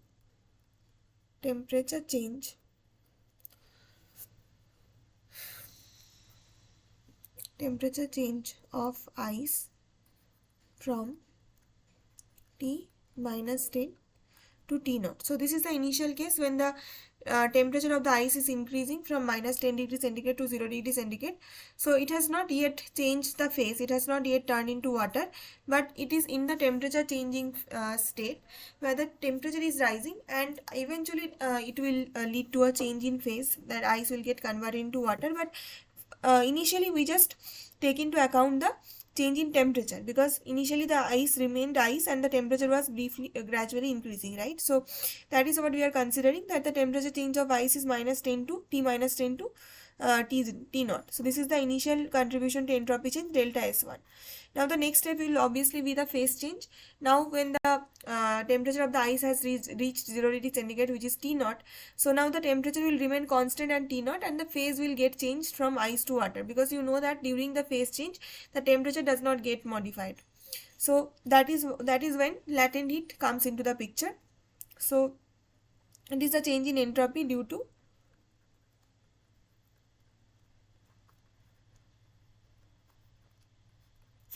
temperature change of ice from T minus 10 to T naught. So this is the initial case when the temperature of the ice is increasing from minus 10 degrees centigrade to 0 degrees centigrade. So it has not yet changed the phase, it has not yet turned into water, but it is in the temperature changing state where the temperature is rising, and eventually it will lead to a change in phase, that ice will get converted into water. But initially we just take into account the change in temperature, because initially the ice remained ice and the temperature was gradually increasing, right? So that is what we are considering, that the temperature change of ice is minus 10 to t minus 10 to t naught. So this is the initial contribution to entropy change, delta S1. Now the next step will obviously be the phase change. Now when the temperature of the ice has reached 0 degree centigrade, which is T naught, so now the temperature will remain constant at T naught and the phase will get changed from ice to water, because you know that during the phase change the temperature does not get modified. So that is when latent heat comes into the picture. So it is a change in entropy due to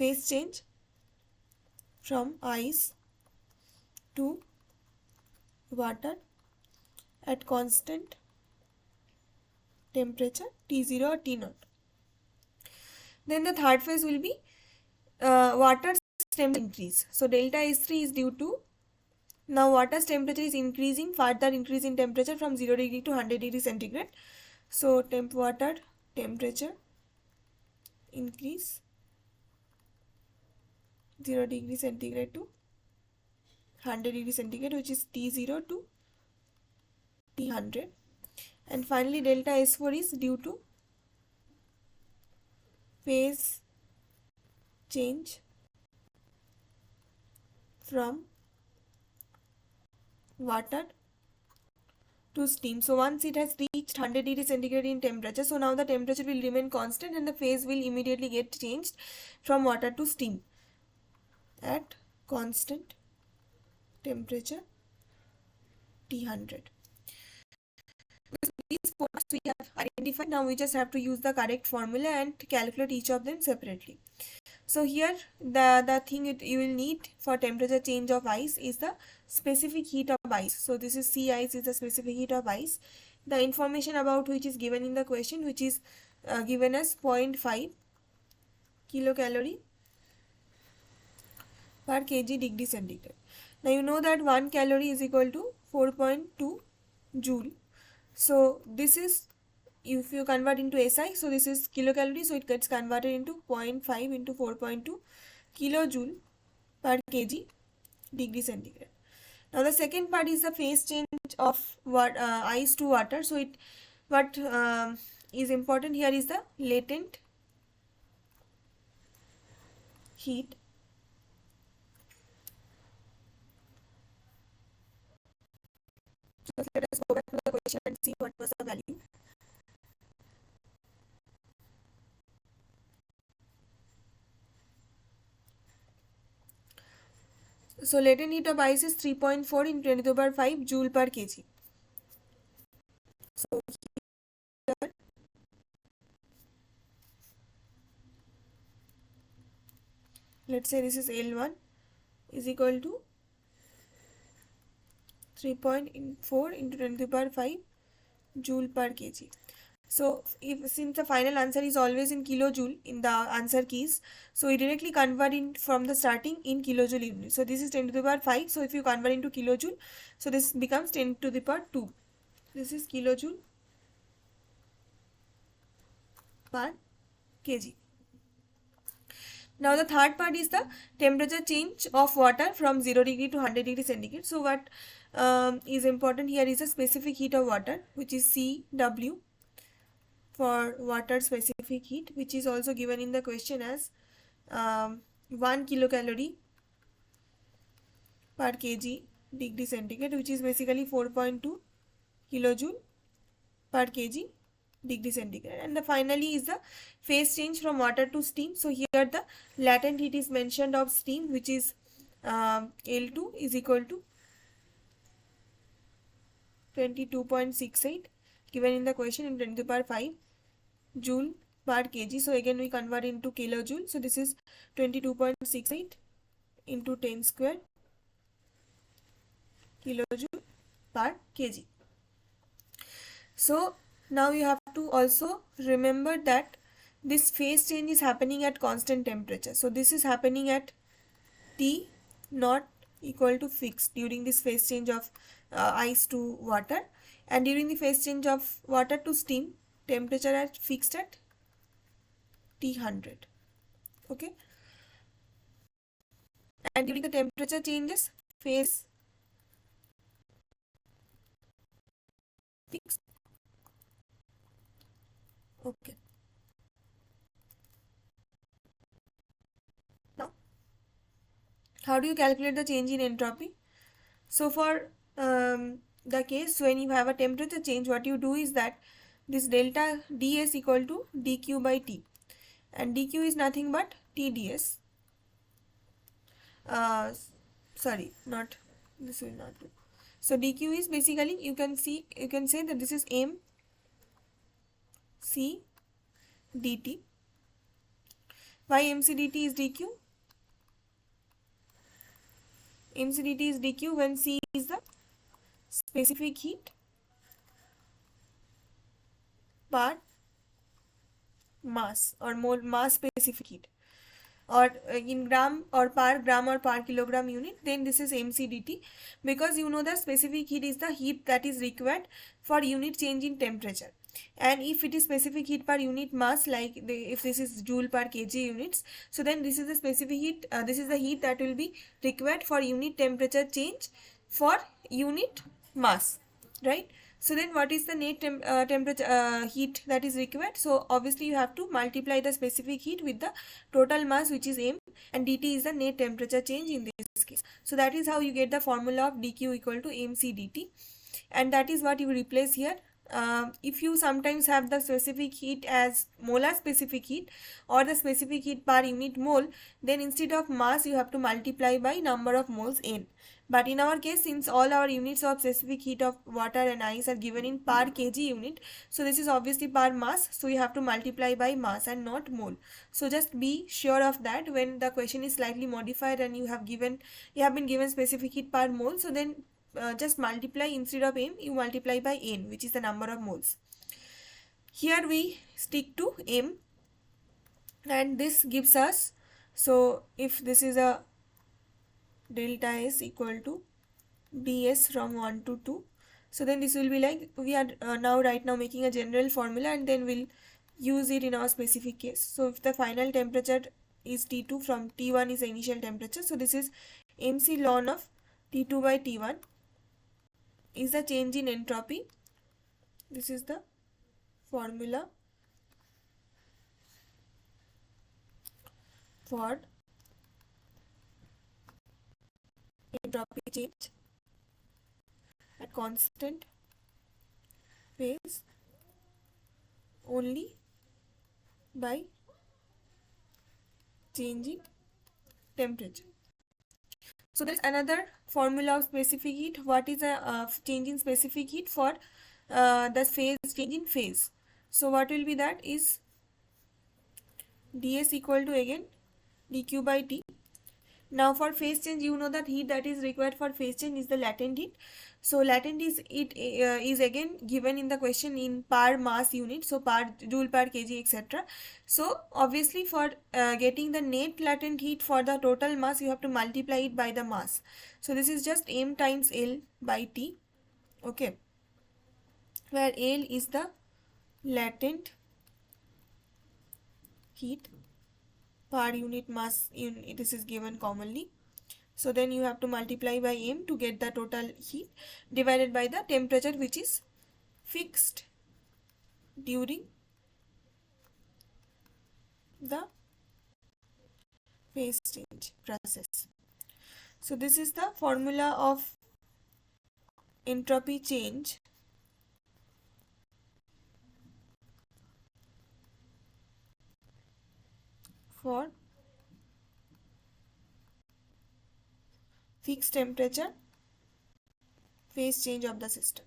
phase change from ice to water at constant temperature T0 or T naught. Then the third phase will be water's temperature increase. So delta S3 is due to, now water's temperature is increasing, further increase in temperature from 0 degree to 100 degree centigrade. So water temperature increase 0 degree centigrade to 100 degree centigrade, which is T0 to T100. And finally delta S4 is due to phase change from water to steam. So once it has reached 100 degree centigrade in temperature, so now the temperature will remain constant and the phase will immediately get changed from water to steam at constant temperature T100. These points we have identified, now we just have to use the correct formula and calculate each of them separately. So here the thing you will need for temperature change of ice is the specific heat of ice. So this is sea ice, is the specific heat of ice, the information about which is given in the question, which is given as 0.5 kilocalorie per kg degree centigrade. Now you know that 1 calorie is equal to 4.2 joule. So this is, if you convert into SI, so this is kilocalorie, so it gets converted into 0.5 into 4.2 kilojoule per kg degree centigrade. Now the second part is the phase change of ice to water. So what is important here is the latent heat So let us go back to the question and see what was the value. So latent heat of ice is 3.4 in 10 to the power 5 joule per kg. So here, let's say this is L1 is equal to 3.4 into 10 to the power 5 joule per kg. So since the final answer is always in kilojoule in the answer keys, so we directly convert in from the starting in kilojoule unit. So this is 10 to the power 5. So if you convert into kilojoule, so this becomes 10 to the power 2. This is kilojoule per kg. Now the third part is the temperature change of water from 0 degree to 100 degree centigrade. So what is important here is the specific heat of water, which is CW for water specific heat, which is also given in the question as 1 kilocalorie per kg degree centigrade, which is basically 4.2 kilojoule per kg degree centigrade. And the finally is the phase change from water to steam. So here the latent heat is mentioned of steam, which is L2 is equal to 22.68 given in the question in 10 to the power 5 joule per kg. So again we convert into kilojoule. So this is 22.68 into 10 square kilojoule per kg. So now you have to also remember that this phase change is happening at constant temperature. So this is happening at T not equal to fixed during this phase change of ice to water, and during the phase change of water to steam, temperature are fixed at T100. Okay. and during the temperature changes, phase fixed. Okay. Now, how do you calculate the change in entropy? So for the case when you have a temperature change, what you do is that this delta ds equal to dq by t, and dq is nothing but tds. uh, Sorry, not, this will not do. So dq is basically, you can say that this is m c dt. Why mc dt is dq? Mc dt is dq when c is the specific heat per mass or mole mass specific heat, or in gram or per kilogram unit, then this is mcdt, because you know the specific heat is the heat that is required for unit change in temperature. And if it is specific heat per unit mass, like if this is joule per kg units, so then this is the specific heat, this is the heat that will be required for unit temperature change for unit mass, right? So then what is the net temperature heat that is required? So obviously you have to multiply the specific heat with the total mass, which is m, and dt is the net temperature change in this case. So that is how you get the formula of dq equal to mc dt, and that is what you replace here. If you sometimes have the specific heat as molar specific heat or the specific heat per unit mole, then instead of mass you have to multiply by number of moles n. But in our case, since all our units of specific heat of water and ice are given in per kg unit, so this is obviously per mass, so you have to multiply by mass and not mole. So just be sure of that when the question is slightly modified and you have been given specific heat per mole, so then just multiply, instead of m you multiply by n, which is the number of moles. Here we stick to m, and this gives us, so if this is a delta s equal to ds from 1 to 2, so then this will be like, we are right now making a general formula, and then we'll use it in our specific case. So if the final temperature is T2, from T1 is the initial temperature, so this is mc ln of T2 by T1 is the change in entropy. This is the formula for entropy change at constant phase only by changing temperature. So there is another formula of specific heat. What is a change in specific heat for the phase change in phase? So what will be, that is ds equal to again dq by t. Now for phase change, you know that heat that is required for phase change is the latent heat. So latent is again given in the question in per mass unit, so per joule per kg etc. So obviously for getting the net latent heat for the total mass, you have to multiply it by the mass. So this is just m times L by T, okay, where L is the latent heat per unit mass, this is given commonly. So then you have to multiply by m to get the total heat, divided by the temperature, which is fixed during the phase change process. So this is the formula of entropy change for fixed temperature phase change of the system.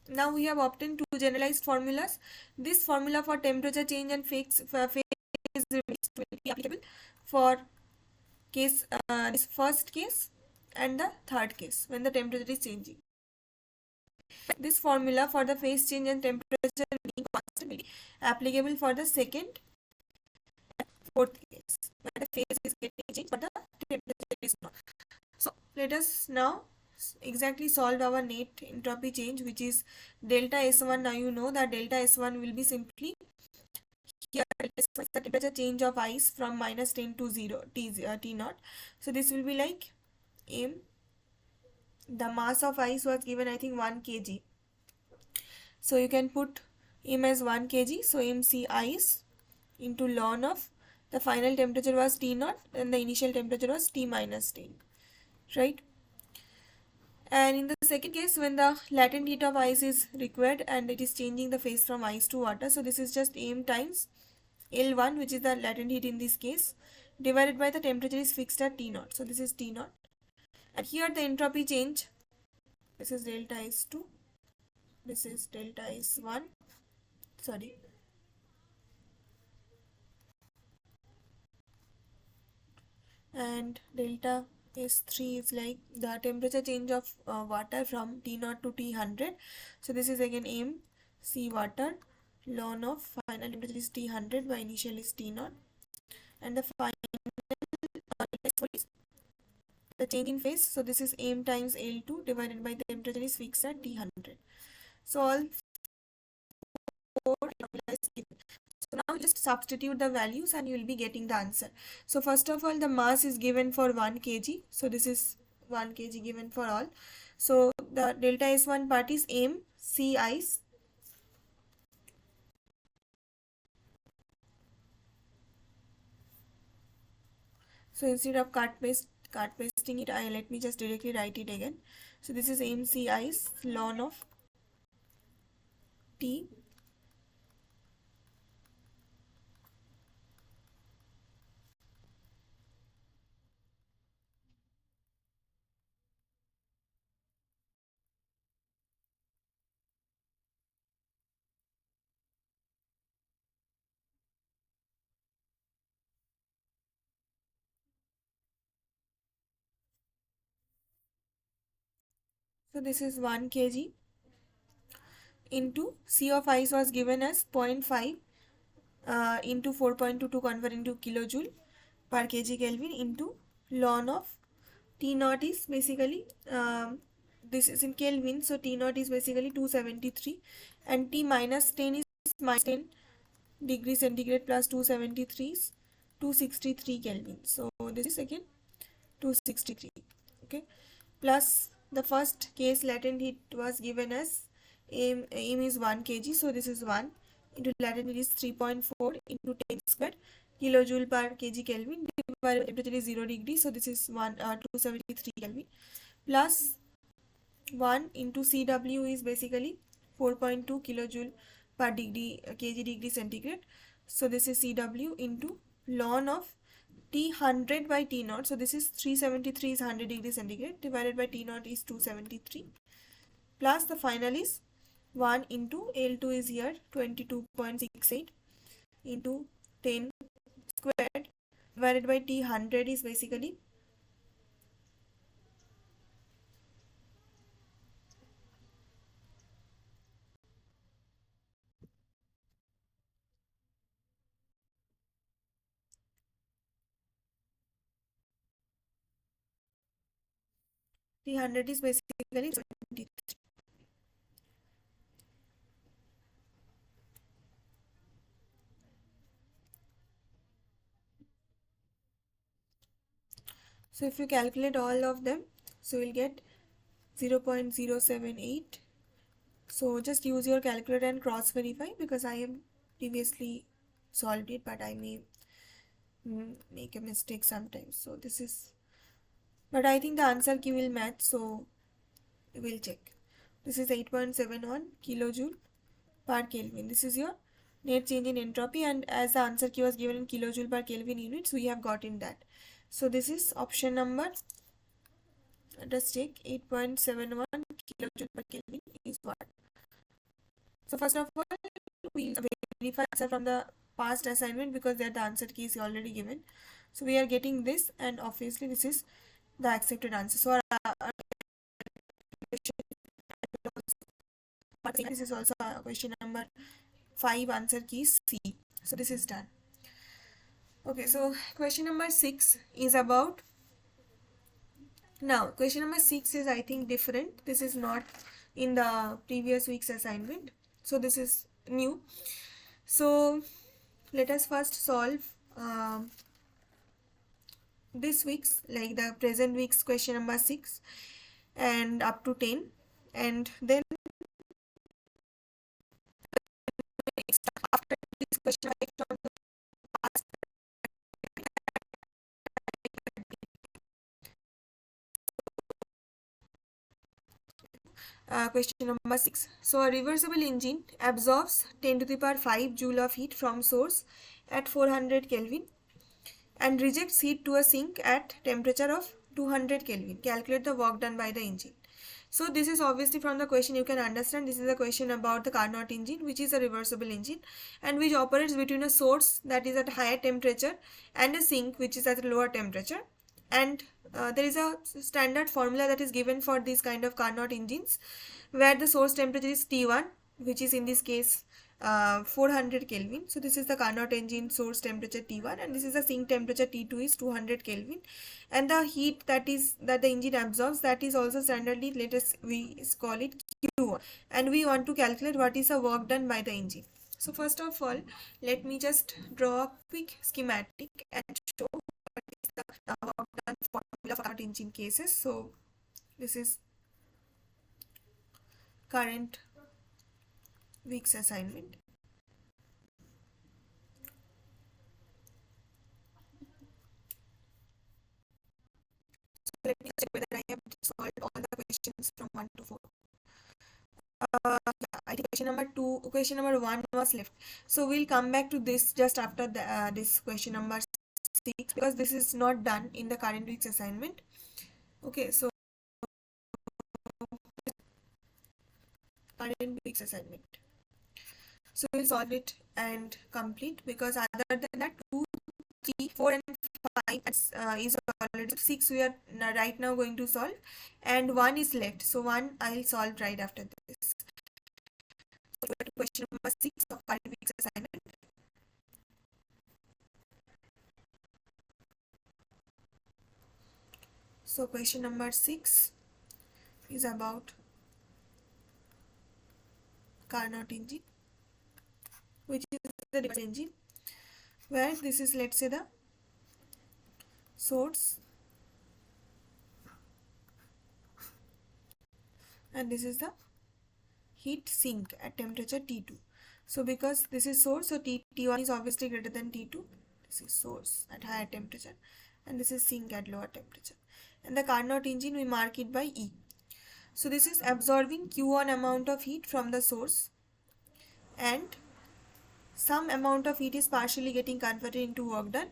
Now we have obtained two generalized formulas. This formula for temperature change and phase remains will be applicable for case this first case and the third case when the temperature is changing. This formula for the phase change and temperature being constant will be applicable for the second and fourth case where the phase is getting changed but the temperature is not. So let us now exactly solve our net entropy change, which is delta S1. Now you know that delta S1 will be simply here it is the temperature change of ice from -10 to 0 T naught. So this will be like m. The mass of ice was given, I think, 1 kg. So you can put m as 1 kg. So mc ice into ln of the final temperature was T naught and the initial temperature was T minus 10, right? And in the second case, when the latent heat of ice is required and it is changing the phase from ice to water, so this is just m times L1, which is the latent heat in this case, divided by the temperature is fixed at T naught. So this is T naught. And here the entropy change, this is delta S2, this is delta S1, sorry. And delta S3 is like the temperature change of water from T naught to T100. So this is again m C water ln of final temperature is T100 by initial is T naught, and the final is the change in phase. So this is m times L2 divided by the temperature is fixed at T100. So all four formulas given. So now just substitute the values and you will be getting the answer. So first of all, the mass is given for 1 kg. So this is 1 kg given for all. So the delta S1 part is m C ice. So instead of pasting it, let me just directly write it again. So this is m C ice ln of T. So this is 1 kg into C of ice was given as 0.5 into 4.2 to convert into kilojoule per kg Kelvin into ln of T naught is basically this is in Kelvin, so T naught is basically 273 and T minus 10 is minus 10 degrees centigrade plus 273 is 263 Kelvin. So this is again 263, okay, plus the first case latent heat was given as m is 1 kg, so this is 1 into latent heat is 3.4 into 10 squared kilojoule per kg Kelvin divided by temperature is 0 degree, so this is 273 Kelvin plus 1 into Cw is basically 4.2 kilojoule per kg degree centigrade, so this is Cw into ln of T100 by T naught, so this is 373 is 100 degrees centigrade divided by T naught is 273 plus the final is 1 into L2 is here 22.68 into 10 squared divided by T100 is basically 300 is basically 73. So if you calculate all of them, so you'll get 0.078. So just use your calculator and cross verify because I have previously solved it, but I may make a mistake sometimes. So this is, but I think the answer key will match, so we'll check. This is 8.71 kilojoule per Kelvin. This is your net change in entropy, and as the answer key was given in kilojoule per Kelvin units, we have gotten that. So this is option number, let us check, 8.71 kilojoule per Kelvin is what. So first of all, we verify answer from the past assignment because there the answer key is already given. So we are getting this, and obviously this is the accepted answer. So our this is also question number 5, answer key is C. So this is done. Okay, so question number 6 is about, now question number 6 is I think different. This is not in the previous week's assignment, so this is new. So let us first solve this week's, like the present week's question number 6 and up to 10, and then after this question I turn to past question number 6. So a reversible engine absorbs 10 to the power 5 joule of heat from source at 400 Kelvin and rejects heat to a sink at temperature of 200 Kelvin. Calculate the work done by the engine. So this is obviously from the question you can understand this is a question about the Carnot engine, which is a reversible engine and which operates between a source that is at higher temperature and a sink which is at a lower temperature. And there is a standard formula that is given for these kind of Carnot engines where the source temperature is T1, which is in this case 400 Kelvin. So this is the Carnot engine source temperature T1 and this is the sink temperature T2 is 200 Kelvin, and the heat that the engine absorbs, that is also standardly, let us we call it Q1, and we want to calculate what is the work done by the engine. So first of all, let me just draw a quick schematic and show what is the work done formula for Carnot engine cases. So this is current week's assignment. So let me check whether I have solved all the questions from 1 to 4. Yeah, I think question number 1 was left. So we'll come back to this just after this question number 6 because this is not done in the current week's assignment. Okay, so current week's assignment. So we'll solve it and complete because other than that 2, 3, 4 and 5 is already 6 we are right now going to solve and 1 is left. So 1 I'll solve right after this. So question number 6 of current week's assignment. So question number 6 is about Carnot engine, which is the reverse engine, where this is, let's say, the source and this is the heat sink at temperature T2. So because this is source, so T1 is obviously greater than T2. This is source at higher temperature and this is sink at lower temperature. And the Carnot engine we mark it by E. So this is absorbing Q1 amount of heat from the source and some amount of heat is partially getting converted into work done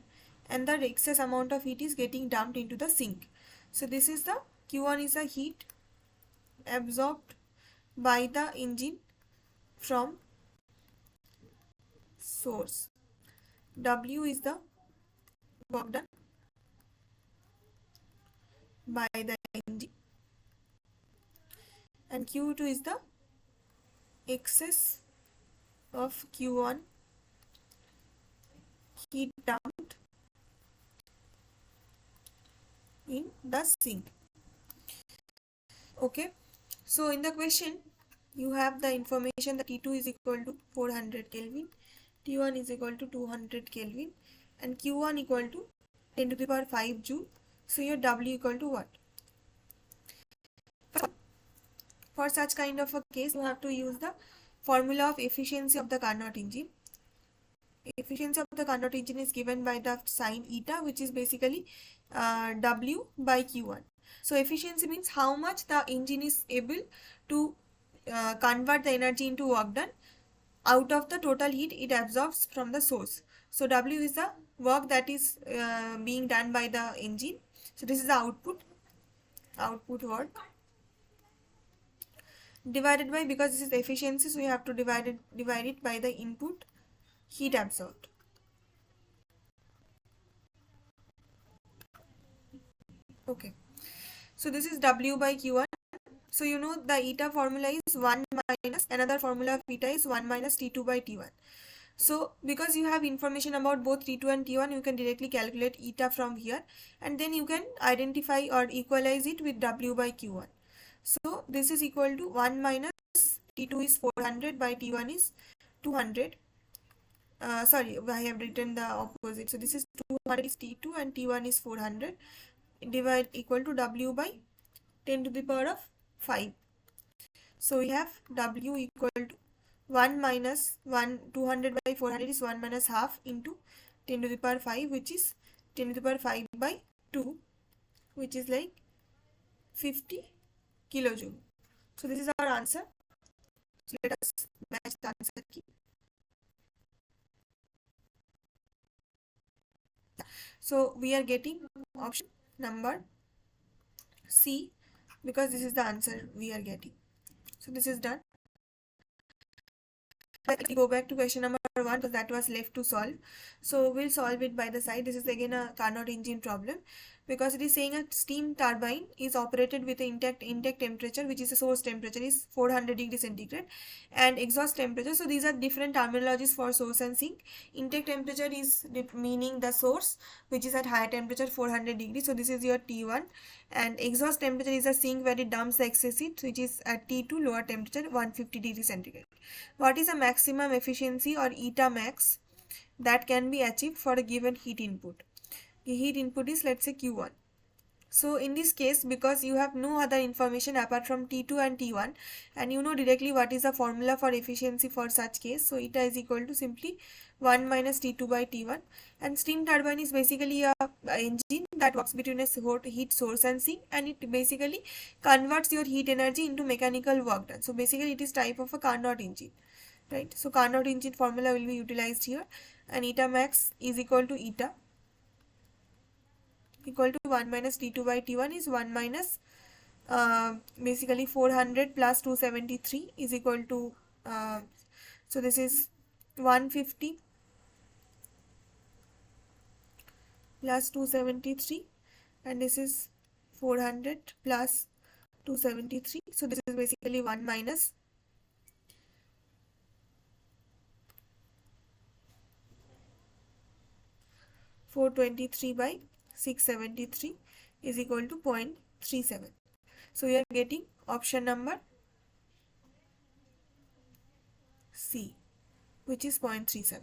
and the excess amount of heat is getting dumped into the sink. So this is the Q1 is the heat absorbed by the engine from source. W is the work done by the engine and Q2 is the excess of Q1 heat dumped in the sink. Okay, so in the question you have the information that T2 is equal to 400 Kelvin, T1 is equal to 200 Kelvin and Q1 equal to 10 to the power 5 joule. So your W equal to what? For such kind of a case you have to use the formula of efficiency of the Carnot engine. Efficiency of the Carnot engine is given by the sign eta, which is basically W by Q1. So efficiency means how much the engine is able to convert the energy into work done out of the total heat it absorbs from the source. So W is the work that is being done by the engine. So this is the output work divided by, because this is efficiency, so we have to divide it by the input heat absorbed. Okay, so this is W by Q1. So you know the eta formula is 1 minus, another formula of eta is 1 minus T2 by T1. So because you have information about both T2 and T1, you can directly calculate eta from here and then you can identify or equalize it with W by Q1. So this is equal to 1 minus T2 is 400 by T1 is 200 sorry, I have written the opposite. So this is 200 is T2 and T1 is 400. Divide equal to W by 10 to the power of 5. So we have W equal to 1 minus 1, 200 by 400 is 1 minus half into 10 to the power 5, which is 10 to the power 5 by 2, which is like 50 kilojoule. So this is our answer. So let us match the answer key. So we are getting option number C, because this is the answer we are getting. So this is done. Let's go back to question number 1, because that was left to solve. So we'll solve it by the side. This is again a Carnot engine problem, because it is saying a steam turbine is operated with an intake temperature, which is a source temperature is 400 degrees centigrade, and exhaust temperature. So these are different terminologies for source and sink. Intake temperature is meaning the source, which is at higher temperature 400 degrees. So this is your T1, and exhaust temperature is a sink where it dumps the excess heat, which is at T2, lower temperature 150 degrees centigrade. What is a maximum efficiency or eta max that can be achieved for a given heat input? The heat input is, let's say, Q1. So in this case, because you have no other information apart from T2 and T1, and you know directly what is the formula for efficiency for such case, so eta is equal to simply 1 minus T2 by T1. And steam turbine is basically a engine that works between a heat source and sink, and it basically converts your heat energy into mechanical work done. So basically it is type of a Carnot engine, right? So Carnot engine formula will be utilized here, and eta max is equal to eta equal to 1 minus T2 by T1 is 1 minus basically 400 plus 273 is equal to so this is 150 plus 273, and this is 400 plus 273. So this is basically 1 minus 423 by 673 is equal to 0.37. So we are getting option number C, which is 0.37.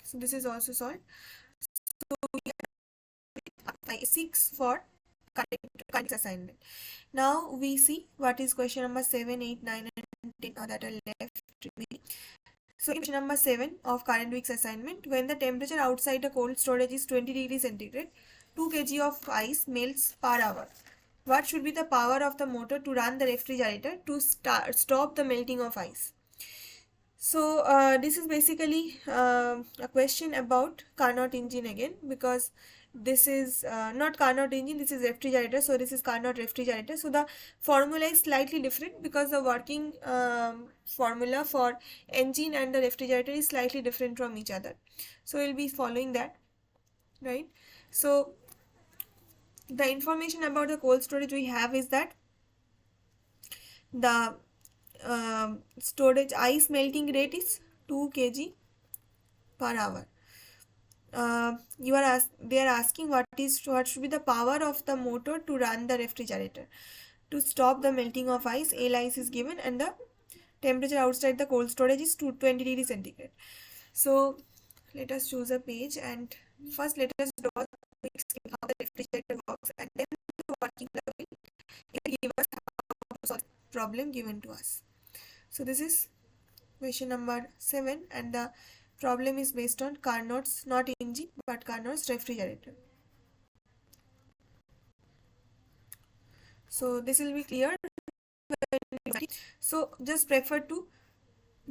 So this is also solved. So we have 6 for current assignment. Now we see what is question number 7, 8, 9 and 10 that are left remaining. So question number 7 of current week's assignment, when the temperature outside a cold storage is 20 degrees centigrade, 2 kg of ice melts per hour. What should be the power of the motor to run the refrigerator to stop the melting of ice? So this is basically a question about Carnot engine again, because this is not Carnot engine, this is refrigerator. So this is Carnot refrigerator. So the formula is slightly different, because the working formula for engine and the refrigerator is slightly different from each other. So we'll be following that, right? So the information about the cold storage we have is that the storage ice melting rate is 2 kg per hour. They are asking what should be the power of the motor to run the refrigerator to stop the melting of ice. L ice is given, and the temperature outside the cold storage is 20 degrees centigrade. So let us choose a page, and first let us draw how the refrigerator works, and then the working level will give us how to solve the problem given to us. So this is question number 7, and the problem is based on Carnot's, not engine, but Carnot's refrigerator. So this will be clear. So just prefer to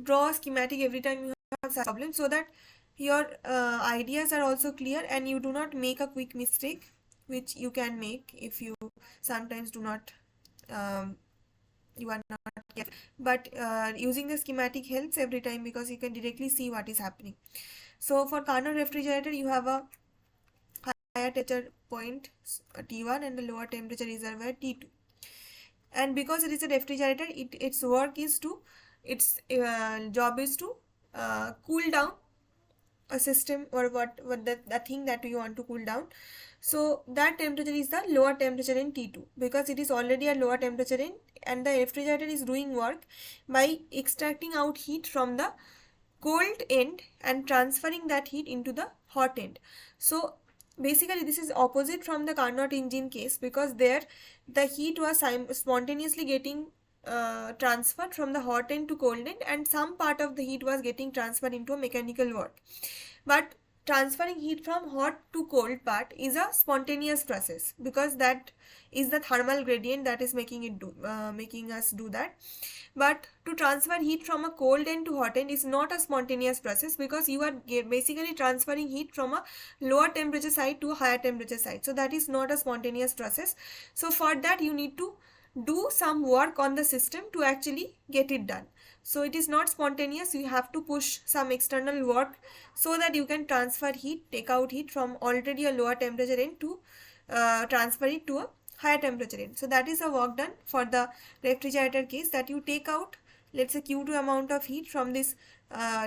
draw a schematic every time you have such a problem, so that your ideas are also clear and you do not make a quick mistake, which you can make if you sometimes do not you are not careful. But using the schematic helps every time, because you can directly see what is happening. So for Carnot refrigerator, you have a higher temperature point T1 and a lower temperature reservoir T2. And because it is a refrigerator, its job is to cool down a system, or what the thing that you want to cool down. So that temperature is the lower temperature in T2, because it is already a lower temperature in, and the refrigerator is doing work by extracting out heat from the cold end and transferring that heat into the hot end. So basically this is opposite from the Carnot engine case, because there the heat was spontaneously getting transferred from the hot end to cold end, and some part of the heat was getting transferred into a mechanical work. But transferring heat from hot to cold part is a spontaneous process, because that is the thermal gradient that is making us do that. But to transfer heat from a cold end to hot end is not a spontaneous process, because you are basically transferring heat from a lower temperature side to a higher temperature side. So that is not a spontaneous process. So for that you need to do some work on the system to actually get it done. So it is not spontaneous. You have to push some external work so that you can transfer heat, take out heat from already a lower temperature end to transfer it to a higher temperature end. So that is a work done for the refrigerator case, that you take out, let's say, Q2 amount of heat from this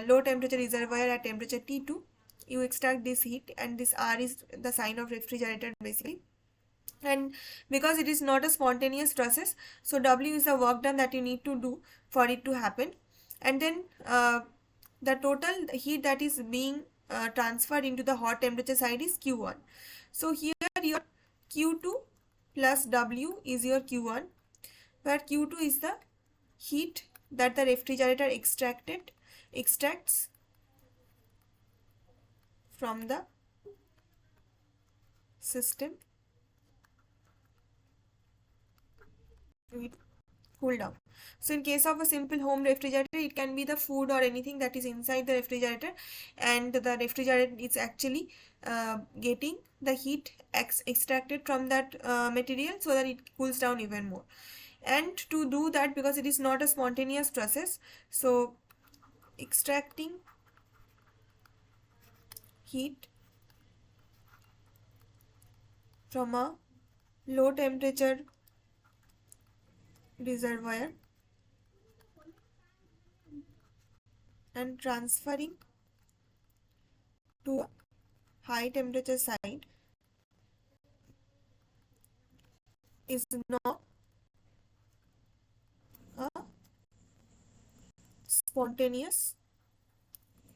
low temperature reservoir at temperature T2. You extract this heat, and this R is the sign of refrigerator basically. And because it is not a spontaneous process, so W is the work done that you need to do for it to happen. And then the total heat that is being transferred into the hot temperature side is Q1. So here your Q2 plus W is your Q1, where Q2 is the heat that the refrigerator extracts from the system to cool down. So in case of a simple home refrigerator, it can be the food or anything that is inside the refrigerator, and the refrigerator is actually getting the heat extracted from that material so that it cools down even more. And to do that, because it is not a spontaneous process, so extracting heat from a low temperature reservoir and transferring to a high temperature side is not a spontaneous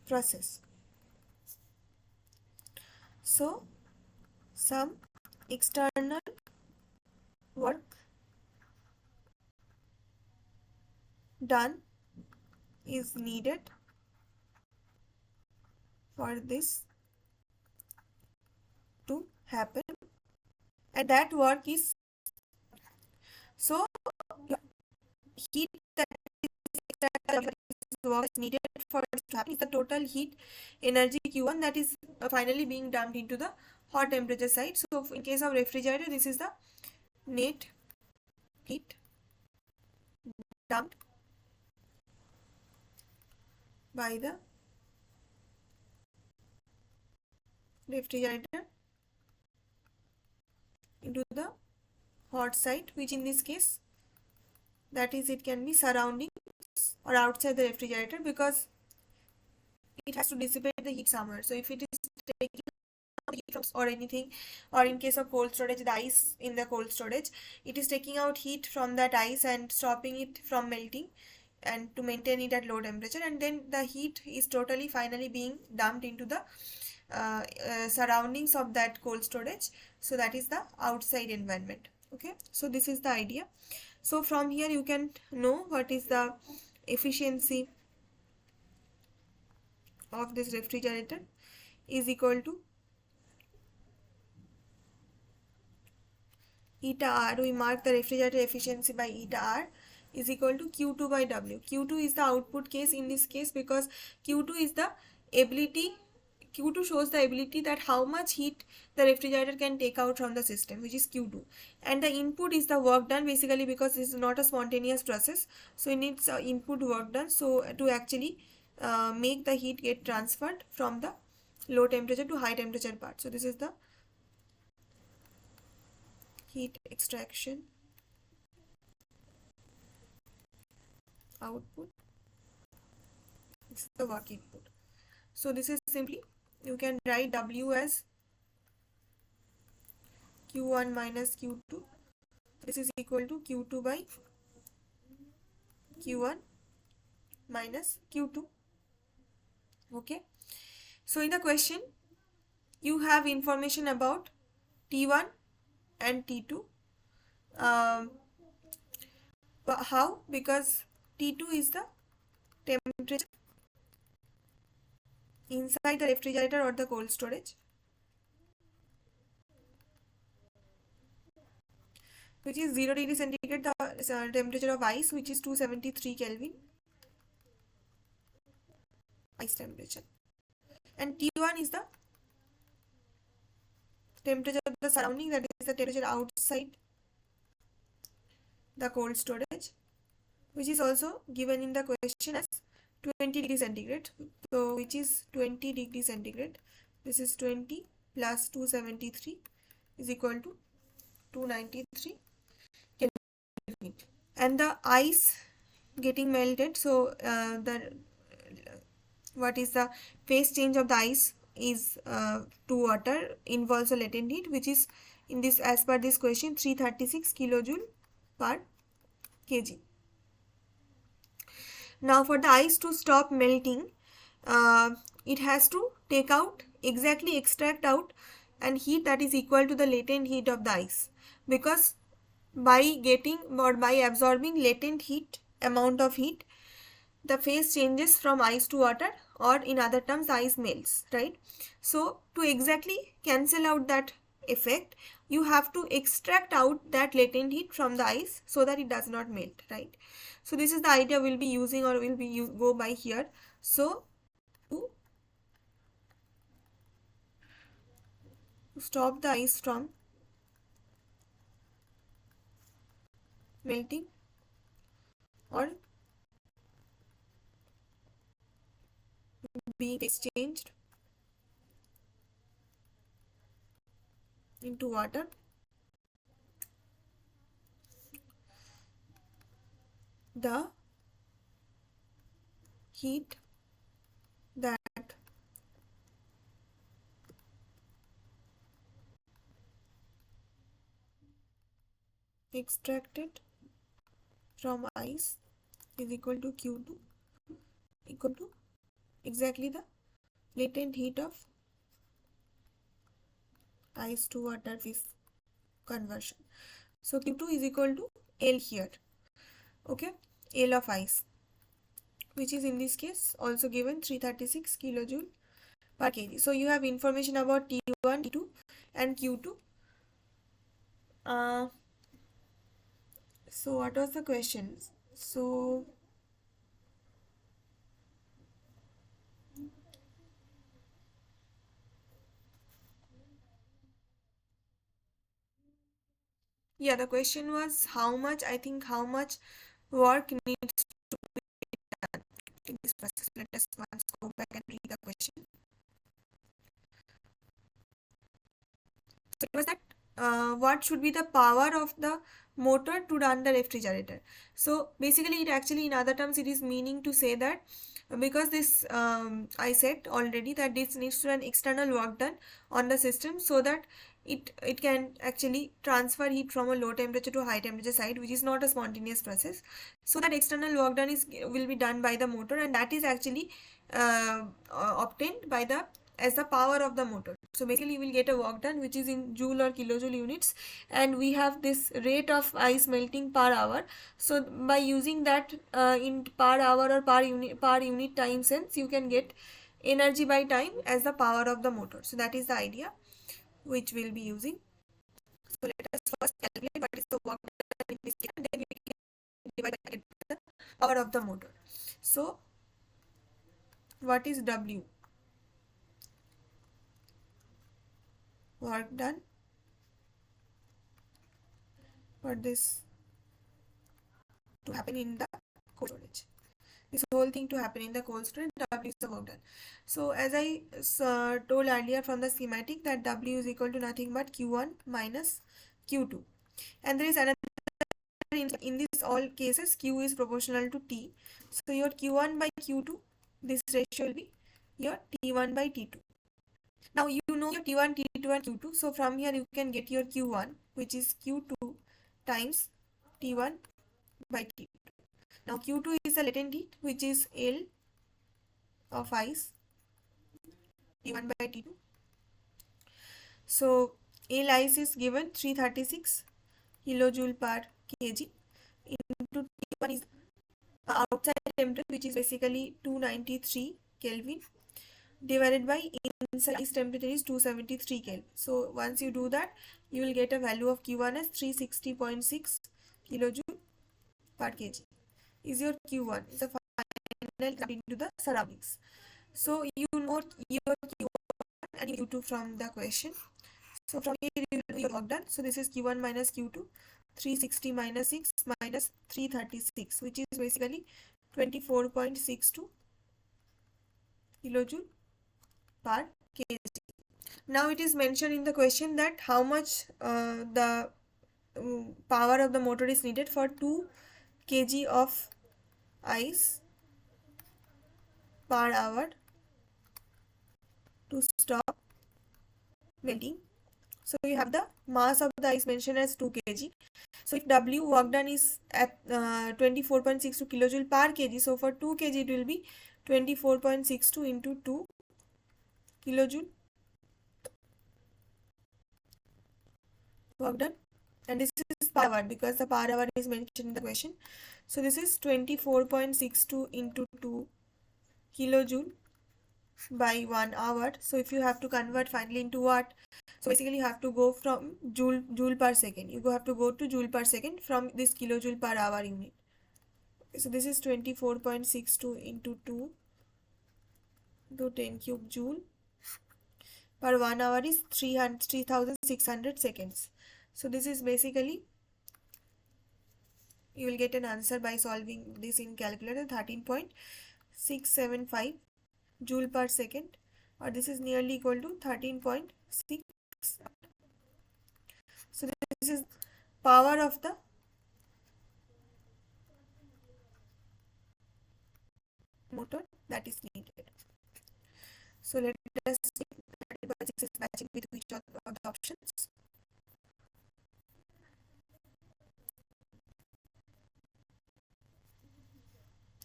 process. So some external work done is needed for this to happen, and that work is, so heat that work is needed for it to happen is the total heat energy Q1 that is finally being dumped into the hot temperature side. So in case of refrigerator, this is the net heat dumped by the refrigerator into the hot side, which in this case, that is, it can be surrounding or outside the refrigerator, because it has to dissipate the heat somewhere. So if it is taking heat from or anything, or in case of cold storage, the ice in the cold storage, it is taking out heat from that ice and stopping it from melting, and to maintain it at low temperature, and then the heat is totally finally being dumped into the surroundings of that cold storage. So that is the outside environment. Okay, so this is the idea. So from here you can know what is the efficiency of this refrigerator is equal to eta R. We mark the refrigerator efficiency by eta R is equal to Q2 by W. Q2 is the output case in this case, because Q2 is the ability, Q2 shows the ability that how much heat the refrigerator can take out from the system, which is Q2. And the input is the work done, basically, because this is not a spontaneous process. So it needs input work done. So to actually make the heat get transferred from the low temperature to high temperature part. So this is the heat extraction output. This is the work input. So this is simply, you can write W as Q1 minus Q2. This is equal to Q2 by Q1 minus Q2. Okay, so in the question you have information about T1 and T2. um, how? Because T2 is the temperature inside the refrigerator or the cold storage, which is 0 degree centigrade, the temperature of ice, which is 273 Kelvin, ice temperature. And T1 is the temperature of the surrounding, that is the temperature outside the cold storage, which is also given in the question as 20 degree centigrade. So which is 20 degree centigrade. This is 20 plus 273 is equal to 293 Kelvin. And the ice getting melted, so the what is the phase change of the ice is to water involves a latent heat, which is in this, as per this question, 336 kilojoule per kg. Now for the ice to stop melting, it has to take out, exactly extract out and heat that is equal to the latent heat of the ice, because by getting or by absorbing latent heat, amount of heat, the phase changes from ice to water, or in other terms the ice melts, right? So to exactly cancel out that effect, you have to extract out that latent heat from the ice so that it does not melt, right? So this is the idea we'll be using, or will be go by here. So to stop the ice from melting or being exchanged into water, the heat that extracted from ice is equal to Q2, equal to exactly the latent heat of ice to water phase conversion. So Q2 is equal to L here, okay, L of ice, which is in this case also given 336 kilojoule per kg. So you have information about T1, T2 and Q2. So what was the question? So yeah, the question was how much, I think how much work needs to be done in this process. Let us once go back and read the question. So it was that what should be the power of the motor to run the refrigerator. So basically it actually, in other terms, it is meaning to say that because this I said already that this needs to an external work done on the system, so that it can actually transfer heat from a low temperature to a high temperature side, which is not a spontaneous process. So that external work done is will be done by the motor, and that is actually obtained by the as the power of the motor. So basically we will get a work done which is in joule or kilojoule units, and we have this rate of ice melting per hour. So by using that in per hour or per unit time sense, you can get energy by time as the power of the motor. So that is the idea which we'll be using. So let us first calculate what is the work done in this case, and then we can divide by the power of the motor. So what is W? Work done for this to happen in the cold storage. This whole thing to happen in the cold storage, W is the work done. So as I told earlier from the schematic, that W is equal to nothing but Q1 minus Q2. And there is another, in this all cases, Q is proportional to T. So your Q1 by Q2, this ratio will be your T1 by T2. Now you know your T1, T2 and Q2. So from here you can get your Q1, which is Q2 times T1 by T2. Now Q2 is the latent heat, which is L of ice, T1 by T2. So A lies is given 336 kilojoule per kg into T1 is outside temperature, which is basically 293 Kelvin, divided by inside temperature is 273 Kelvin. So once you do that, you will get a value of Q1 as 360.6 kilojoule per kg. Is your Q1 is the final into the surroundings. So you know your Q1 and Q2 from the question. So from here you will do your work done. So this is Q1 minus Q2, 360 minus 6 minus 336, which is basically 24.62 kilojoule per kg. Now it is mentioned in the question that how much the power of the motor is needed for 2 kg of ice per hour to stop melting. So you have the mass of the ice mentioned as 2 kg. So if W work done is at 24.62 kilojoule per kg, so for 2 kg it will be 24.62 into 2 kilojoule work done, and this is per hour because the per hour is mentioned in the question. So this is 24.62 into 2 kilojoule by 1 hour. So if you have to convert finally into watt, so basically you have to go from joule per second. You have to go to joule per second from this kilojoule per hour unit. So this is 24.62 into 2 to 10 cube joule per 1 hour is 3600 seconds. So this is basically, you will get an answer by solving this in calculator, 13.675 joule per second, or this is nearly equal to 13.6. So this is power of the motor that is needed. So let us see is matching with which of the options.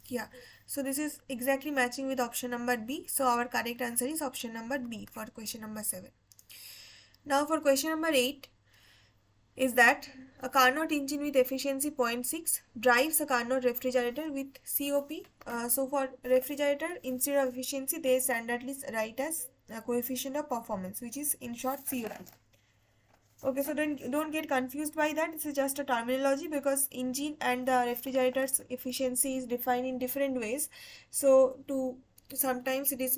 Yeah, so this is exactly matching with option number B. So our correct answer is option number B for question number 7. Now for question number 8 is that a Carnot engine with efficiency 0.6 drives a Carnot refrigerator with COP. So for refrigerator, instead of efficiency, they standardly write as coefficient of performance, which is in short COP. Okay, so don't get confused by that. This is just a terminology because engine and the refrigerator's efficiency is defined in different ways. So sometimes it is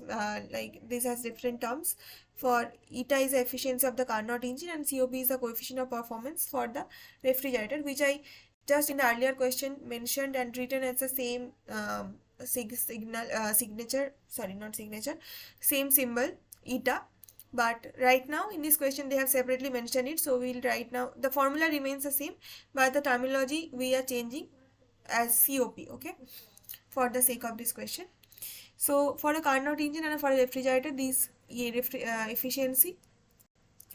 like this has different terms. For eta is the efficiency of the Carnot engine and COP is the coefficient of performance for the refrigerator, which I just in the earlier question mentioned and written as the same same symbol eta. But right now in this question they have separately mentioned it, so we'll write now. The formula remains the same, but the terminology we are changing as COP, okay, for the sake of this question. So for a Carnot engine and for a refrigerator, these efficiency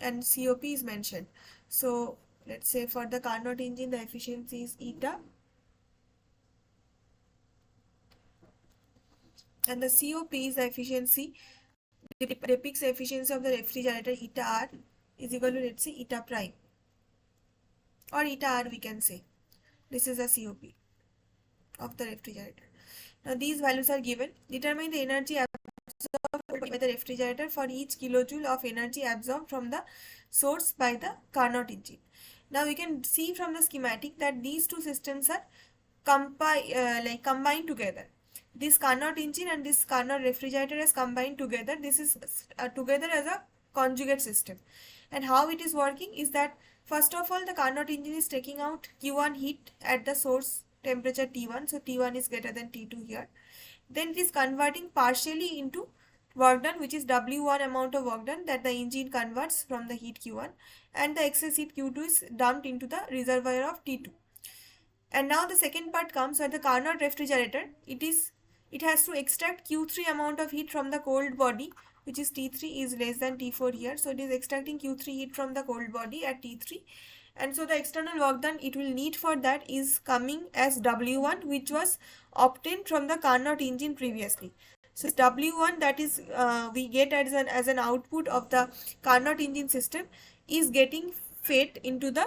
and COP is mentioned. So let's say for the Carnot engine the efficiency is eta and the COP is the efficiency, depicts the efficiency of the refrigerator. Eta R is equal to, let's say, eta prime or eta R we can say. This is the COP of the refrigerator. Now these values are given. Determine the energy absorbed by the refrigerator for each kilojoule of energy absorbed from the source by the Carnot engine. Now we can see from the schematic that these two systems are combined together. This Carnot engine and this Carnot refrigerator is combined together. This is together as a conjugate system. And how it is working is that first of all the Carnot engine is taking out Q1 heat at the source temperature T1. So T1 is greater than T2 here. Then it is converting partially into work done, which is W1 amount of work done that the engine converts from the heat Q1, and the excess heat Q2 is dumped into the reservoir of T2. And now the second part comes where the Carnot refrigerator, it has to extract Q3 amount of heat from the cold body, which is T3 is less than T4 here. So it is extracting Q3 heat from the cold body at T3. And so the external work done it will need for that is coming as W1, which was obtained from the Carnot engine previously. So W1 that is we get as an output of the Carnot engine system is getting fed into the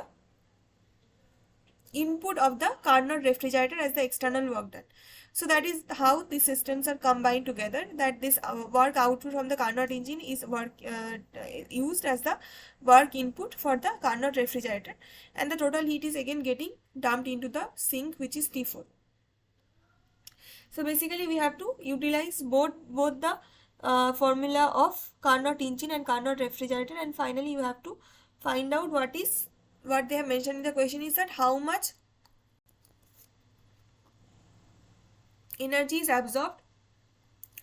input of the Carnot refrigerator as the external work done. So that is how these systems are combined together, that this work output from the Carnot engine is used as the work input for the Carnot refrigerator, and the total heat is again getting dumped into the sink, which is T4. So basically we have to utilize both the formula of Carnot engine and Carnot refrigerator, and finally you have to find out what they have mentioned in the question is that how much energy is absorbed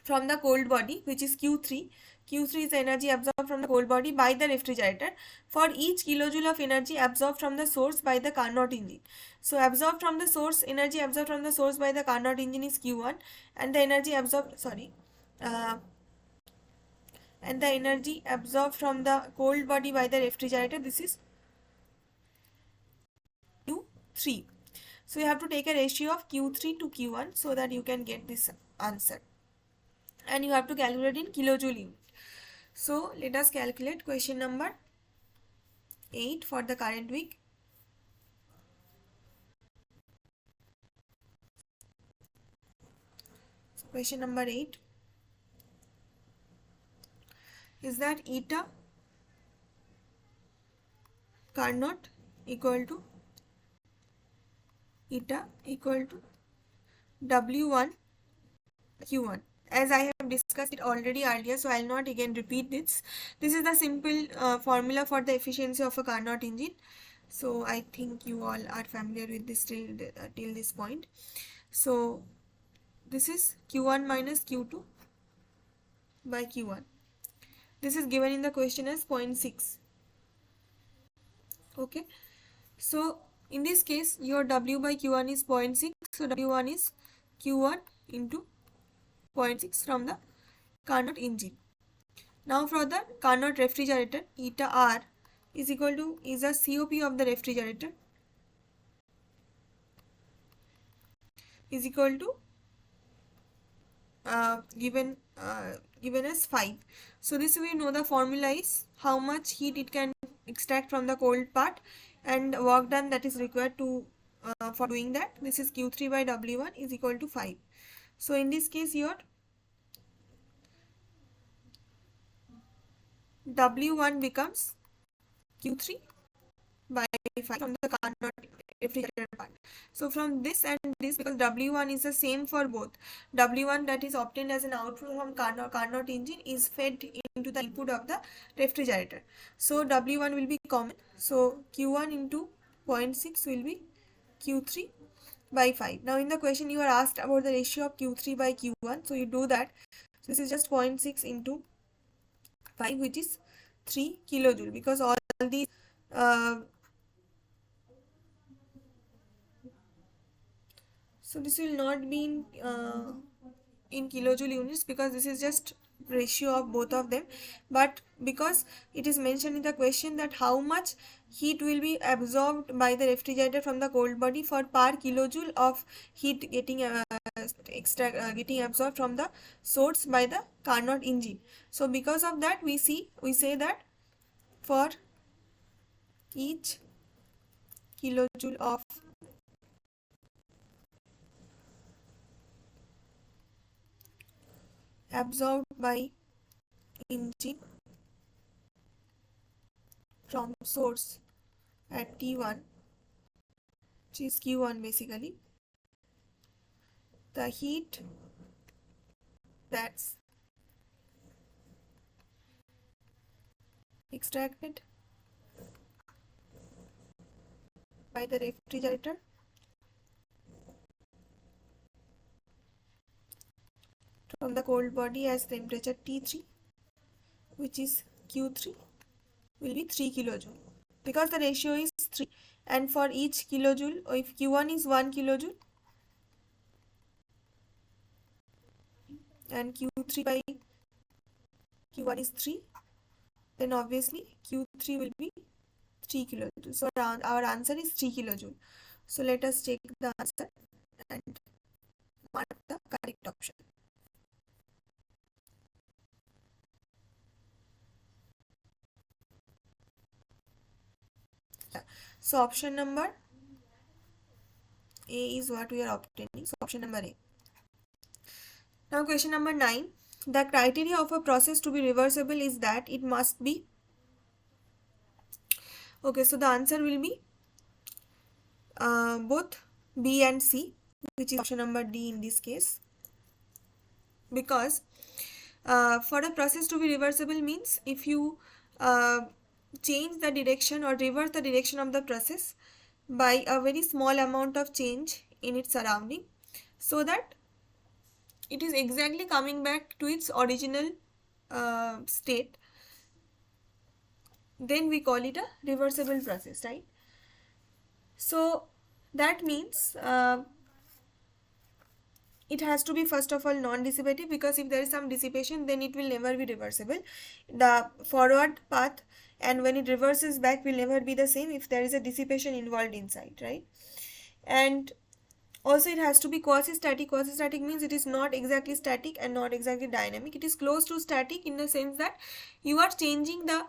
from the cold body, which is Q3. Q3 is the energy absorbed from the cold body by the refrigerator for each kilojoule of energy absorbed from the source by the Carnot engine. So energy absorbed from the source by the Carnot engine is Q1, and the energy absorbed from the cold body by the refrigerator, this is Q3. So you have to take a ratio of Q3 to Q1 so that you can get this answer, and you have to calculate in kilojoule unit. So let us calculate question number 8 for the current week. So question number 8 is that eta Carnot equal to W1 Q1. As I have discussed it already earlier, so I will not again repeat this. This is the simple formula for the efficiency of a Carnot engine. So I think you all are familiar with this till this point. So this is Q1 minus Q2 by Q1. This is given in the question as 0.6. Okay. So in this case, your W by Q1 is 0.6. So W1 is Q1 into 0.6 from the Carnot engine. Now for the Carnot refrigerator, eta R is equal to a COP of the refrigerator is equal to given as 5. So this we know the formula is how much heat it can extract from the cold part and work done that is required to for doing that. This is Q3 by W1 is equal to 5. So in this case your W1 becomes Q3 by 5 from the Carnot refrigerator part. So from this and this, because W1 is the same for both, W1 that is obtained as an output from Carnot engine is fed into the input of the refrigerator. So W1 will be common. So Q1 into 0.6 will be Q3 by 5. Now in the question you are asked about the ratio of Q3 by Q1. So you do that. So this is just 0.6 into 5, which is 3 kilojoule, because all these so this will not be in kilojoule units because this is just ratio of both of them, but because it is mentioned in the question that how much heat will be absorbed by the refrigerator from the cold body for per kilojoule of heat getting getting absorbed from the source by the Carnot engine. So because of that we say that for each kilojoule of absorbed by engine from source at T1, which is Q1 basically, the heat that's extracted by the refrigerator from the cold body as temperature T3, which is Q3, will be 3 kilojoule, because the ratio is 3, and for each kilojoule, or if Q1 is 1 kilojoule and Q3 by Q1 is 3, then obviously Q3 will be 3 kilojoule. So our answer is 3 kilojoule. So let us check the answer and mark the correct option. So option number A is what we are obtaining. So option number A. Now question number 9. The criteria of a process to be reversible is that it must be. Okay, so the answer will be both B and C, which is option number D in this case. Because for a process to be reversible means if you change the direction or reverse the direction of the process by a very small amount of change in its surrounding, so that it is exactly coming back to its original state, then we call it a reversible process, right? So that means it has to be first of all non-dissipative, because if there is some dissipation then it will never be reversible. The forward path and when it reverses back will never be the same if there is a dissipation involved inside, right? And also it has to be quasi-static. Quasi-static means it is not exactly static and not exactly dynamic. It is close to static in the sense that you are changing the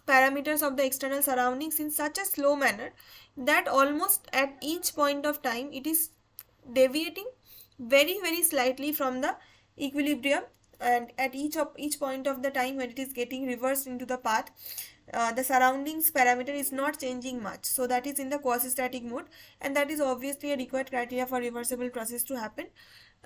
parameters of the external surroundings in such a slow manner that almost at each point of time it is deviating very slightly from the equilibrium, and at each point of the time when it is getting reversed into the path, the surroundings parameter is not changing much. So that is in the quasi-static mode, and that is obviously a required criteria for reversible process to happen.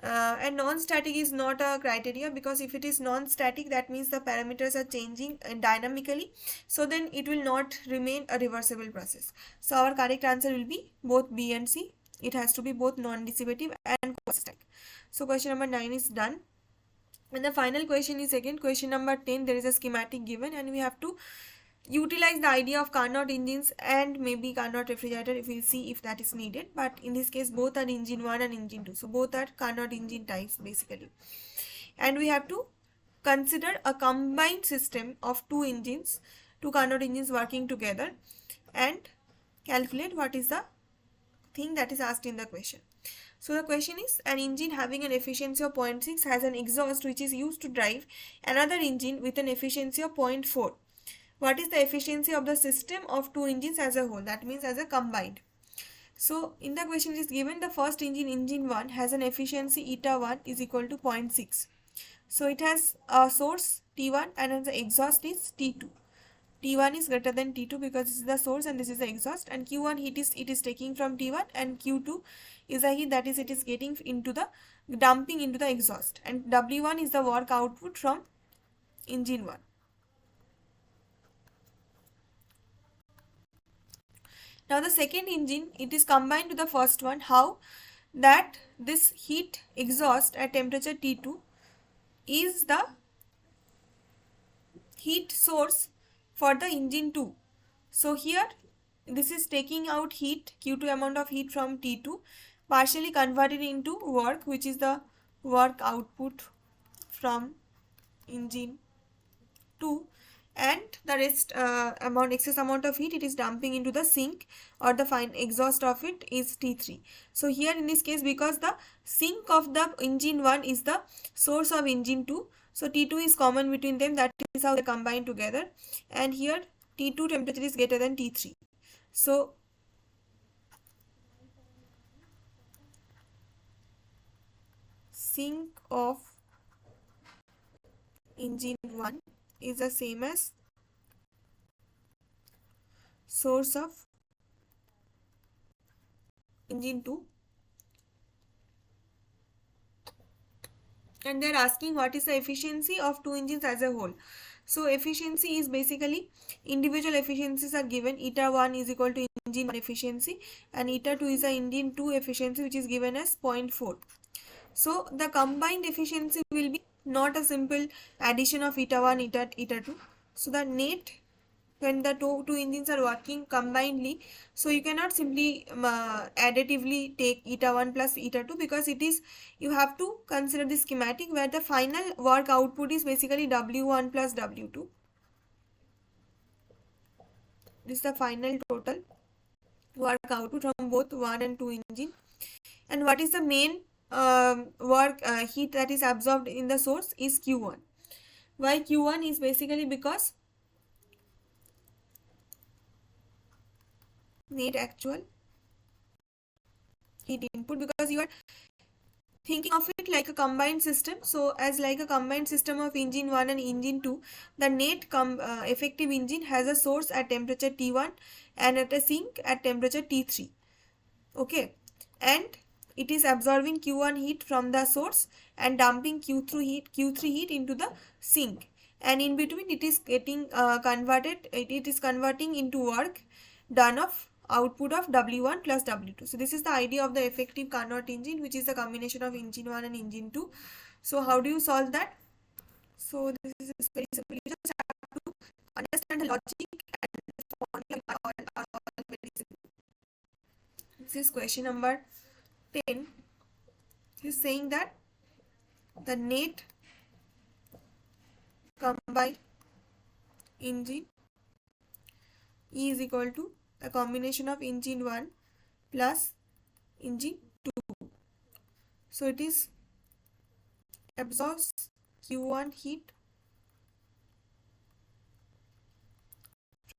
And non-static is not a criteria, because if it is non-static that means the parameters are changing dynamically, so then it will not remain a reversible process. So our correct answer will be both B and C. It has to be both non-dissipative and quasi-static. So question number 9 is done. And the final question is again question number 10. There is a schematic given and we have to utilize the idea of Carnot engines and maybe Carnot refrigerator if we'll see if that is needed. But in this case both are engine 1 and engine 2. So both are Carnot engine types basically. And we have to consider a combined system of two engines, two Carnot engines working together, and calculate what is the thing that is asked in the question. So the question is, an engine having an efficiency of 0.6 has an exhaust which is used to drive another engine with an efficiency of 0.4. What is the efficiency of the system of two engines as a whole? That means as a combined. So in the question it is given the first engine, engine 1, has an efficiency eta 1 is equal to 0.6. So it has a source T1 and the exhaust is T2. T1 is greater than T2 because this is the source and this is the exhaust, and Q1 heat is it is taking from T1, and Q2 is a heat that is it is getting into the dumping into the exhaust, and W1 is the work output from engine 1. Now the second engine, it is combined to the first one. How? That this heat exhaust at temperature T2 is the heat source for the engine 2. So here this is taking out heat, Q2 amount of heat from T2, partially converted into work, which is the work output from engine 2, and the rest excess amount of heat it is dumping into the sink, or the fine exhaust of it is T3. So here in this case, because the sink of the engine 1 is the source of engine 2, so T2 is common between them, that is how they combine together, and here T2 temperature is greater than T3. So sink of engine 1 is the same as source of engine 2, and they are asking what is the efficiency of two engines as a whole. So efficiency is basically individual efficiencies are given. Eta 1 is equal to engine 1 efficiency, and eta 2 is the engine 2 efficiency, which is given as 0.4. So the combined efficiency will be not a simple addition of eta 1 eta 2. So the net, when the two engines are working combinedly, so you cannot simply additively take eta 1 plus eta 2, because it is, you have to consider the schematic where the final work output is basically W1 plus W2. This is the final total work output from both 1 and 2 engine. And what is the main heat that is absorbed in the source is Q1. Why Q1 is basically because net actual heat input, because you are thinking of it like a combined system. So as like a combined system of engine 1 and engine 2, the net effective engine has a source at temperature T1 and at a sink at temperature T3. Okay, and it is absorbing Q1 heat from the source and dumping Q3 heat into the sink, and in between it is getting it is converting into work done of output of W1 plus W2. So this is the idea of the effective Carnot engine, which is the combination of engine 1 and engine 2. So how do you solve that? So this is very simple. You just have to understand the logic and the formula are all very simple. This is question number 10. Is saying that the net combined engine E is equal to the combination of engine 1 plus engine 2. So it is absorbs Q1 heat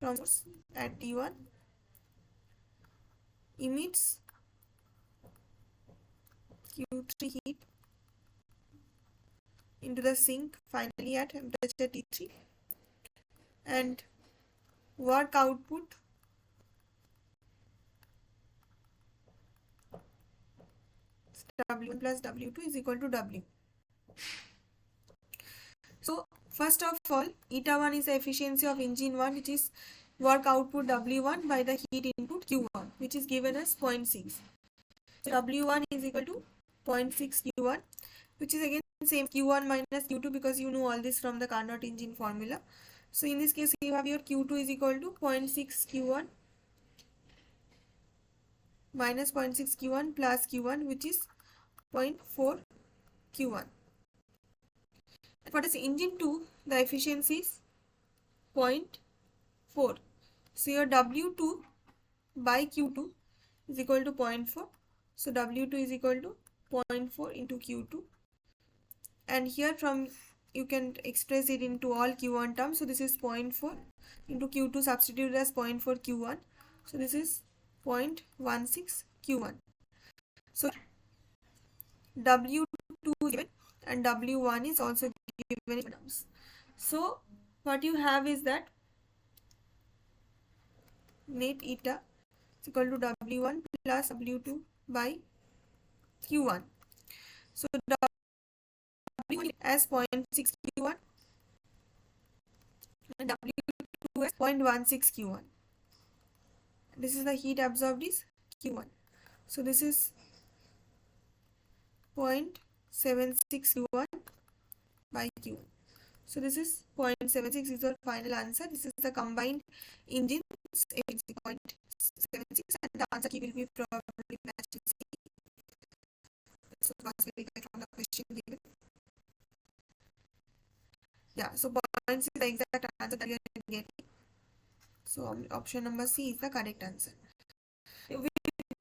from source at T1, emits Q3 heat into the sink finally at temperature T3, and work output W1 plus W2 is equal to W. So first of all, eta 1 is the efficiency of engine 1, which is work output W1 by the heat input Q1, which is given as 0.6. So W1 is equal to 0.6 Q1, which is again same Q1 minus Q2, because you know all this from the Carnot engine formula. So in this case you have your Q2 is equal to 0.6 Q1 minus 0.6 Q1 plus Q1, which is 0.4 Q1. And for this engine 2, the efficiency is 0.4. So your W2 by Q2 is equal to 0.4. So W2 is equal to 0.4 into Q2. And here from you can express it into all Q1 terms. So this is 0.4 into Q2 substituted as 0.4 Q1. So this is 0.16 Q1. So W2 is given and W1 is also given in terms. So what you have is that net eta is equal to W1 plus W2 by Q1. So W1 as 0.6 Q1 and W2 as 0.16 Q1. This is the heat absorbed is Q1. So this is 0.76 Q1 by Q1. So this is 0.76 is the final answer. This is the combined engines efficiency 0.76, and the answer key will be probably matched with C. So verify from the question given. Yeah, so 0.6 is the exact answer that you are getting. So option number C is the correct answer. With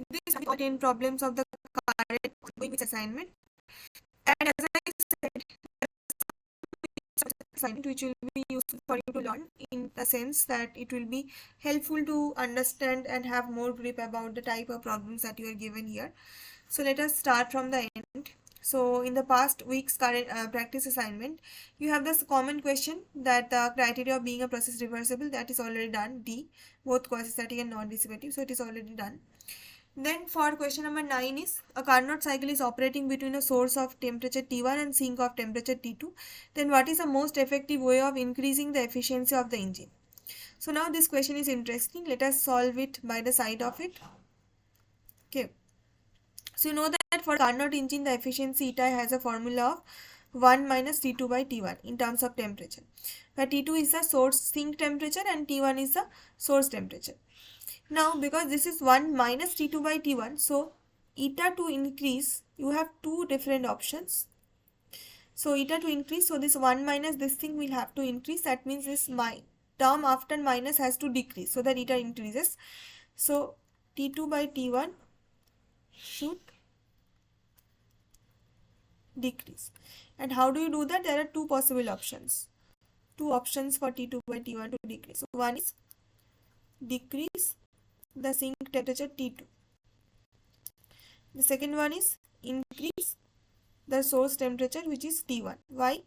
this, we got 10 problems of the current going assignment. And as I said, assignment which will be useful for you to learn, in the sense that it will be helpful to understand and have more grip about the type of problems that you are given here. So let us start from the end. So in the past week's current practice assignment, you have this common question that the criteria of being a process reversible, that is already done. D, both quasi-static and non-dissipative, so it is already done. Then for question number 9 is a Carnot cycle is operating between a source of temperature T1 and sink of temperature T2. Then what is the most effective way of increasing the efficiency of the engine? So now this question is interesting. Let us solve it by the side of it. Okay. So you know that for Carnot engine, the efficiency eta has a formula of 1 minus T2 by T1 in terms of temperature, where T2 is the source sink temperature and T1 is the source temperature. Now because this is 1 minus T2 by T1, so eta to increase, you have two different options. So eta to increase, so this 1 minus this thing will have to increase. That means this term after minus has to decrease so that eta increases. So T2 by T1 should decrease. And how do you do that? There are two possible options. Two options for T2 by T1 to decrease. So one is decrease the sink temperature T2. The second one is increase the source temperature, which is T1. Why?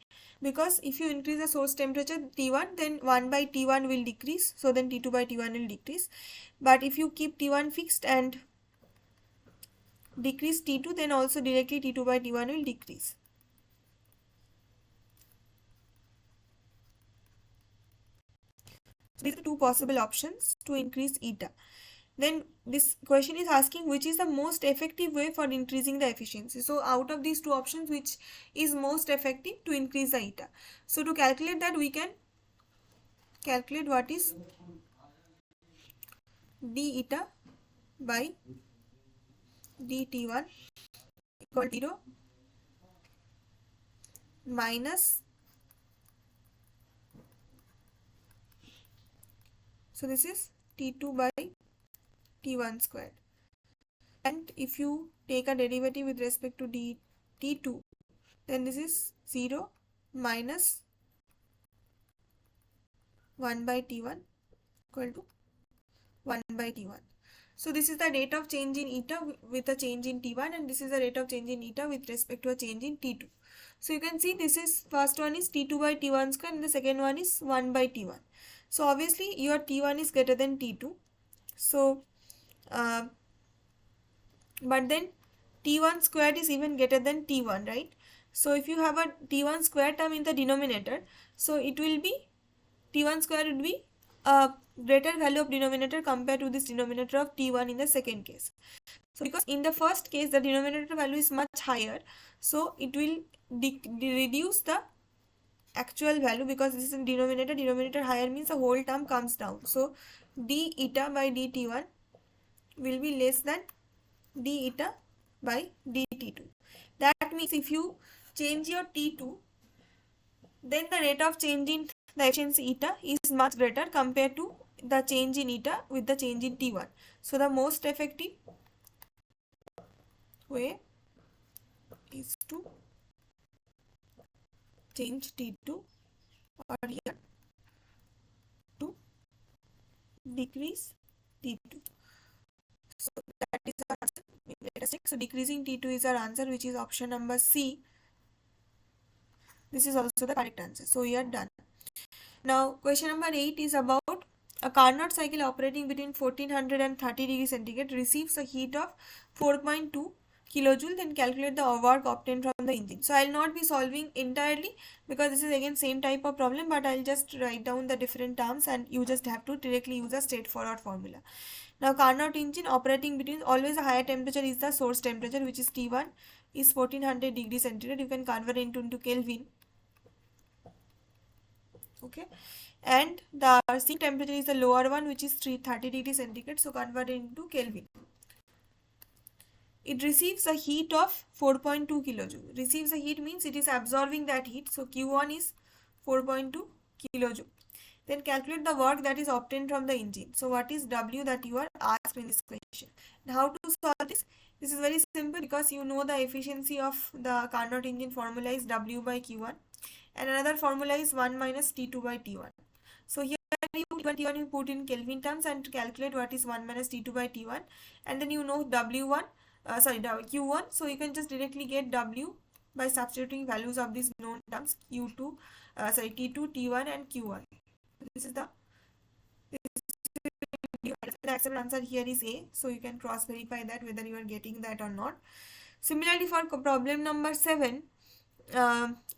Because if you increase the source temperature T1, then 1 by T1 will decrease, so then T2 by T1 will decrease. But if you keep T1 fixed and decrease T2, then also directly T2 by T1 will decrease. So these are two possible options to increase eta. Then this question is asking which is the most effective way for increasing the efficiency. So out of these two options, which is most effective to increase the eta? So to calculate that, we can calculate what is d eta by dt1 equal to 0 minus, so this is T2 by T1 squared, and if you take a derivative with respect to T2, then this is 0 minus 1 by T1 equal to 1 by T1. So this is the rate of change in eta with a change in T1, and this is the rate of change in eta with respect to a change in T2. So you can see this is, first one is T2 by T1 square and the second one is 1 by T1. So obviously your T1 is greater than T2. So but then T1 squared is even greater than T1, right? So if you have a T1 square term in the denominator, so it will be T1 square would be a greater value of denominator compared to this denominator of T1 in the second case. So because in the first case the denominator value is much higher, so it will reduce the actual value, because this is in denominator higher means the whole term comes down. So d eta by dt1 will be less than d eta by dt2. That means if you change your T2, then the rate of change in the efficiency eta is much greater compared to the change in eta with the change in T1. So the most effective way is to change T2 or here to decrease T2. So that is our answer. Let us check. So decreasing T2 is our answer, which is option number C. This is also the correct answer. So we are done. Now question number 8 is about a Carnot cycle operating between 1400 and 30 degrees centigrade receives a heat of 4.2 kilojoule, then calculate the work obtained from the engine. So I will not be solving entirely because this is again same type of problem, but I will just write down the different terms and you just have to directly use a straightforward formula. Now Carnot engine operating between, always a higher temperature is the source temperature, which is T1 is 1400 degrees centigrade. You can convert it into Kelvin. Okay, and the sink temperature is the lower one, which is 30 degrees centigrade. So convert it into Kelvin. It receives a heat of 4.2 kilojoule. Receives a heat means it is absorbing that heat. So Q1 is 4.2 kilojoule. Then calculate the work that is obtained from the engine. So what is W that you are asked in this question? Now how to solve this? This is very simple because you know the efficiency of the Carnot engine formula is W by Q1. And another formula is 1 minus T2 by T1. So here T1 you put in Kelvin terms and calculate what is 1 minus T2 by T1, and then you know W1, Q1, so you can just directly get W by substituting values of these known terms Q2, T2, T1 and Q1. This is the accepted answer here is A, so you can cross verify that whether you are getting that or not. Similarly for problem number 7,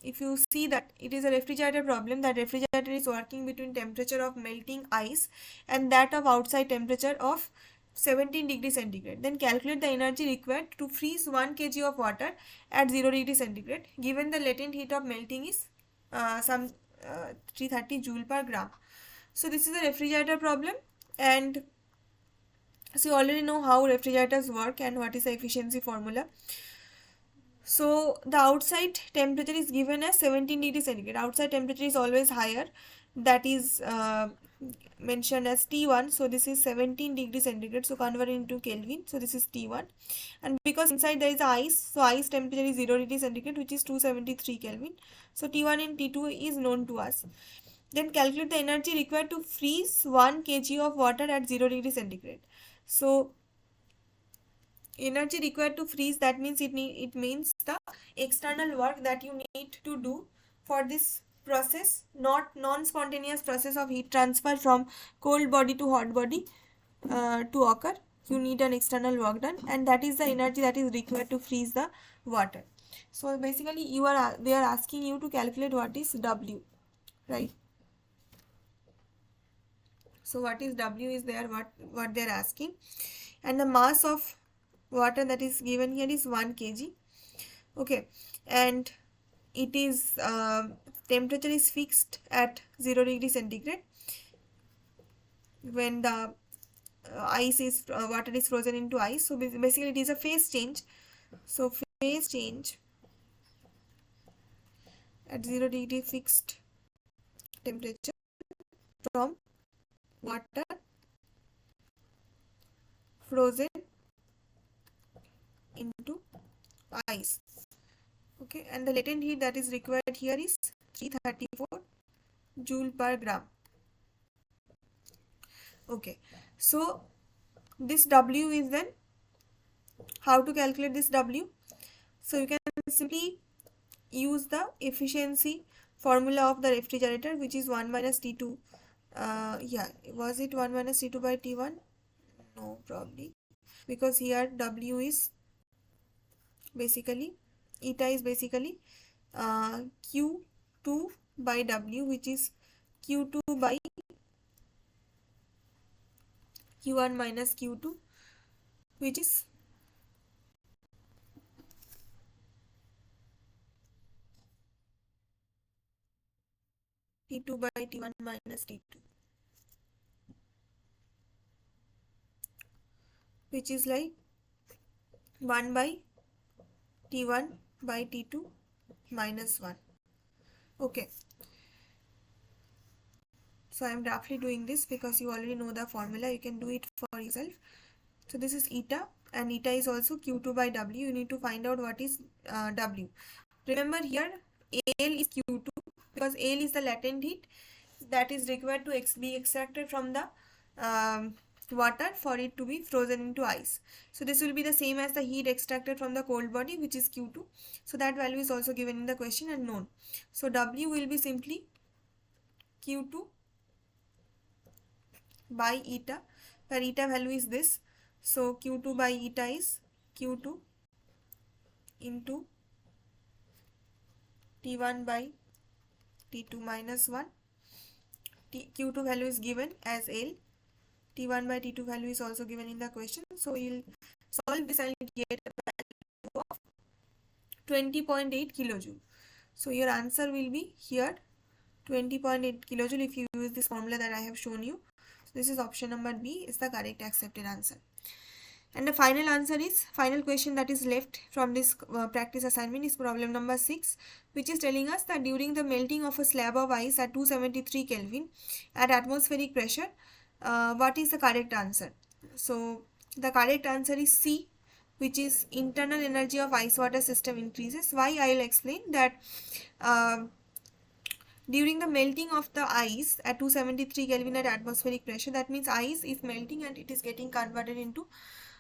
if you see that it is a refrigerator problem, that refrigerator is working between temperature of melting ice and that of outside temperature of 17 degrees centigrade. Then calculate the energy required to freeze 1 kg of water at 0 degree centigrade given the latent heat of melting is 330 joule per gram. So this is a refrigerator problem, and so you already know how refrigerators work and what is the efficiency formula. So the outside temperature is given as 17 degrees centigrade. Outside temperature is always higher, that is mentioned as T1. So this is 17 degrees centigrade, so convert it into Kelvin. So this is T1, and because inside there is ice, so ice temperature is 0 degrees centigrade, which is 273 Kelvin. So T1 and T2 is known to us. Then calculate the energy required to freeze 1 kg of water at 0 degree centigrade. So energy required to freeze, that means it means the external work that you need to do for this process, not non-spontaneous process of heat transfer from cold body to hot body to occur. You need an external work done, and that is the energy that is required to freeze the water. So basically they are asking you to calculate what is W, right? So what is W is there, what they're asking, and the mass of water that is given here is 1 kg. Okay, and it is temperature is fixed at 0 degree centigrade when the water is frozen into ice. So basically it is a phase change. So phase change at 0 degree fixed temperature from water frozen into ice. Okay, and the latent heat that is required here is 334 joule per gram. Okay, so this W is then, how to calculate this W? So you can simply use the efficiency formula of the refrigerator, which is 1 minus T2. Yeah, was it 1 minus T2 by T1? No, probably, because here W is basically, eta is basically Q2 by W, which is Q2 by Q1 minus Q2, which is T2 by T1 minus T2, which is like 1 by T1 by T2 minus 1. Okay, so I am roughly doing this because you already know the formula. You can do it for yourself. So this is eta, and eta is also Q2 by W. You need to find out what is W. Remember here Al is Q2 because Al is the latent heat that is required to be extracted from the water for it to be frozen into ice. So this will be the same as the heat extracted from the cold body, which is Q2. So that value is also given in the question and known. So W will be simply Q2 by eta, where eta value is this. So Q2 by eta is Q2 into T1 by T2 minus 1. Q2 value is given as L. T1 by T2 value is also given in the question. So we will solve this and get a value of 20.8 kilojoule. So your answer will be here 20.8 kilojoule if you use this formula that I have shown you. So this is option number B is the correct accepted answer. And the final question that is left from this practice assignment is problem number 6, which is telling us that during the melting of a slab of ice at 273 Kelvin at atmospheric pressure, what is the correct answer? So the correct answer is C, which is internal energy of ice water system increases. Why? I will explain that. During the melting of the ice at 273 Kelvin at atmospheric pressure, that means ice is melting and it is getting converted into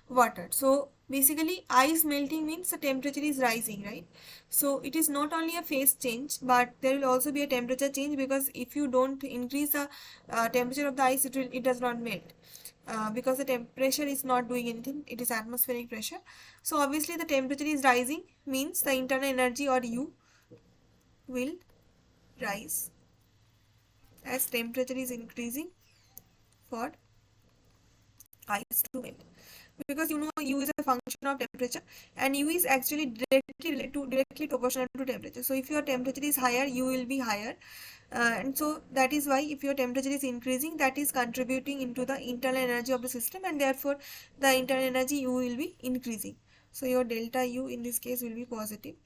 water. So basically ice melting means the temperature is rising, right? So it is not only a phase change, but there will also be a temperature change, because if you don't increase the temperature of the ice, it does not melt. Because the temperature is not doing anything, it is atmospheric pressure. So obviously the temperature is rising, means the internal energy or U will rise as temperature is increasing for ice to melt, because you know U is a function of temperature and U is actually directly proportional to temperature. So if your temperature is higher, U will be higher, and so that is why if your temperature is increasing, that is contributing into the internal energy of the system, and therefore the internal energy U will be increasing. So your delta U in this case will be positive.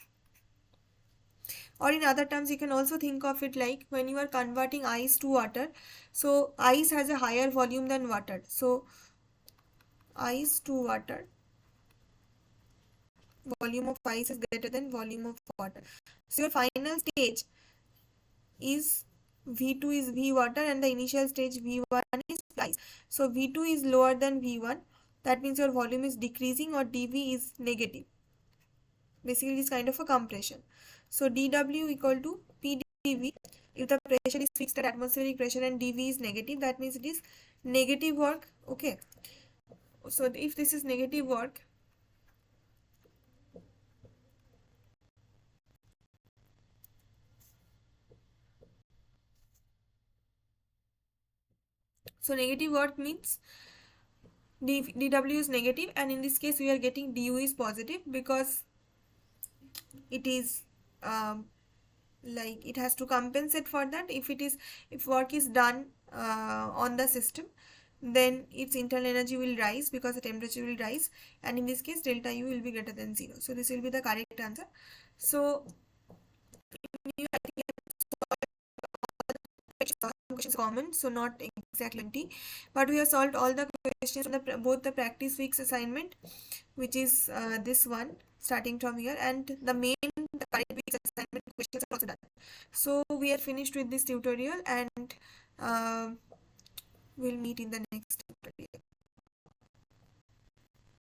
Or in other terms, you can also think of it like when you are converting ice to water. So ice has a higher volume than water. So ice to water, volume of ice is greater than volume of water. So your final stage is V2 is V water and the initial stage V1 is ice. So V2 is lower than V1. That means your volume is decreasing or dV is negative. Basically, it's kind of a compression. So dW equal to PdV. If the pressure is fixed at atmospheric pressure and dV is negative, that means it is negative work. Okay. So if this is negative work, so negative work means dW is negative, and in this case we are getting du is positive because it is like it has to compensate for that. If work is done on the system, then its internal energy will rise because the temperature will rise, and in this case delta U will be greater than 0. So this will be the correct answer. So questions common, so not exactly 20, but we have solved all the questions from both the practice weeks assignment, which is this one starting from here, and the current week's assignment questions are also done. So we are finished with this tutorial, and we'll meet in the next tutorial.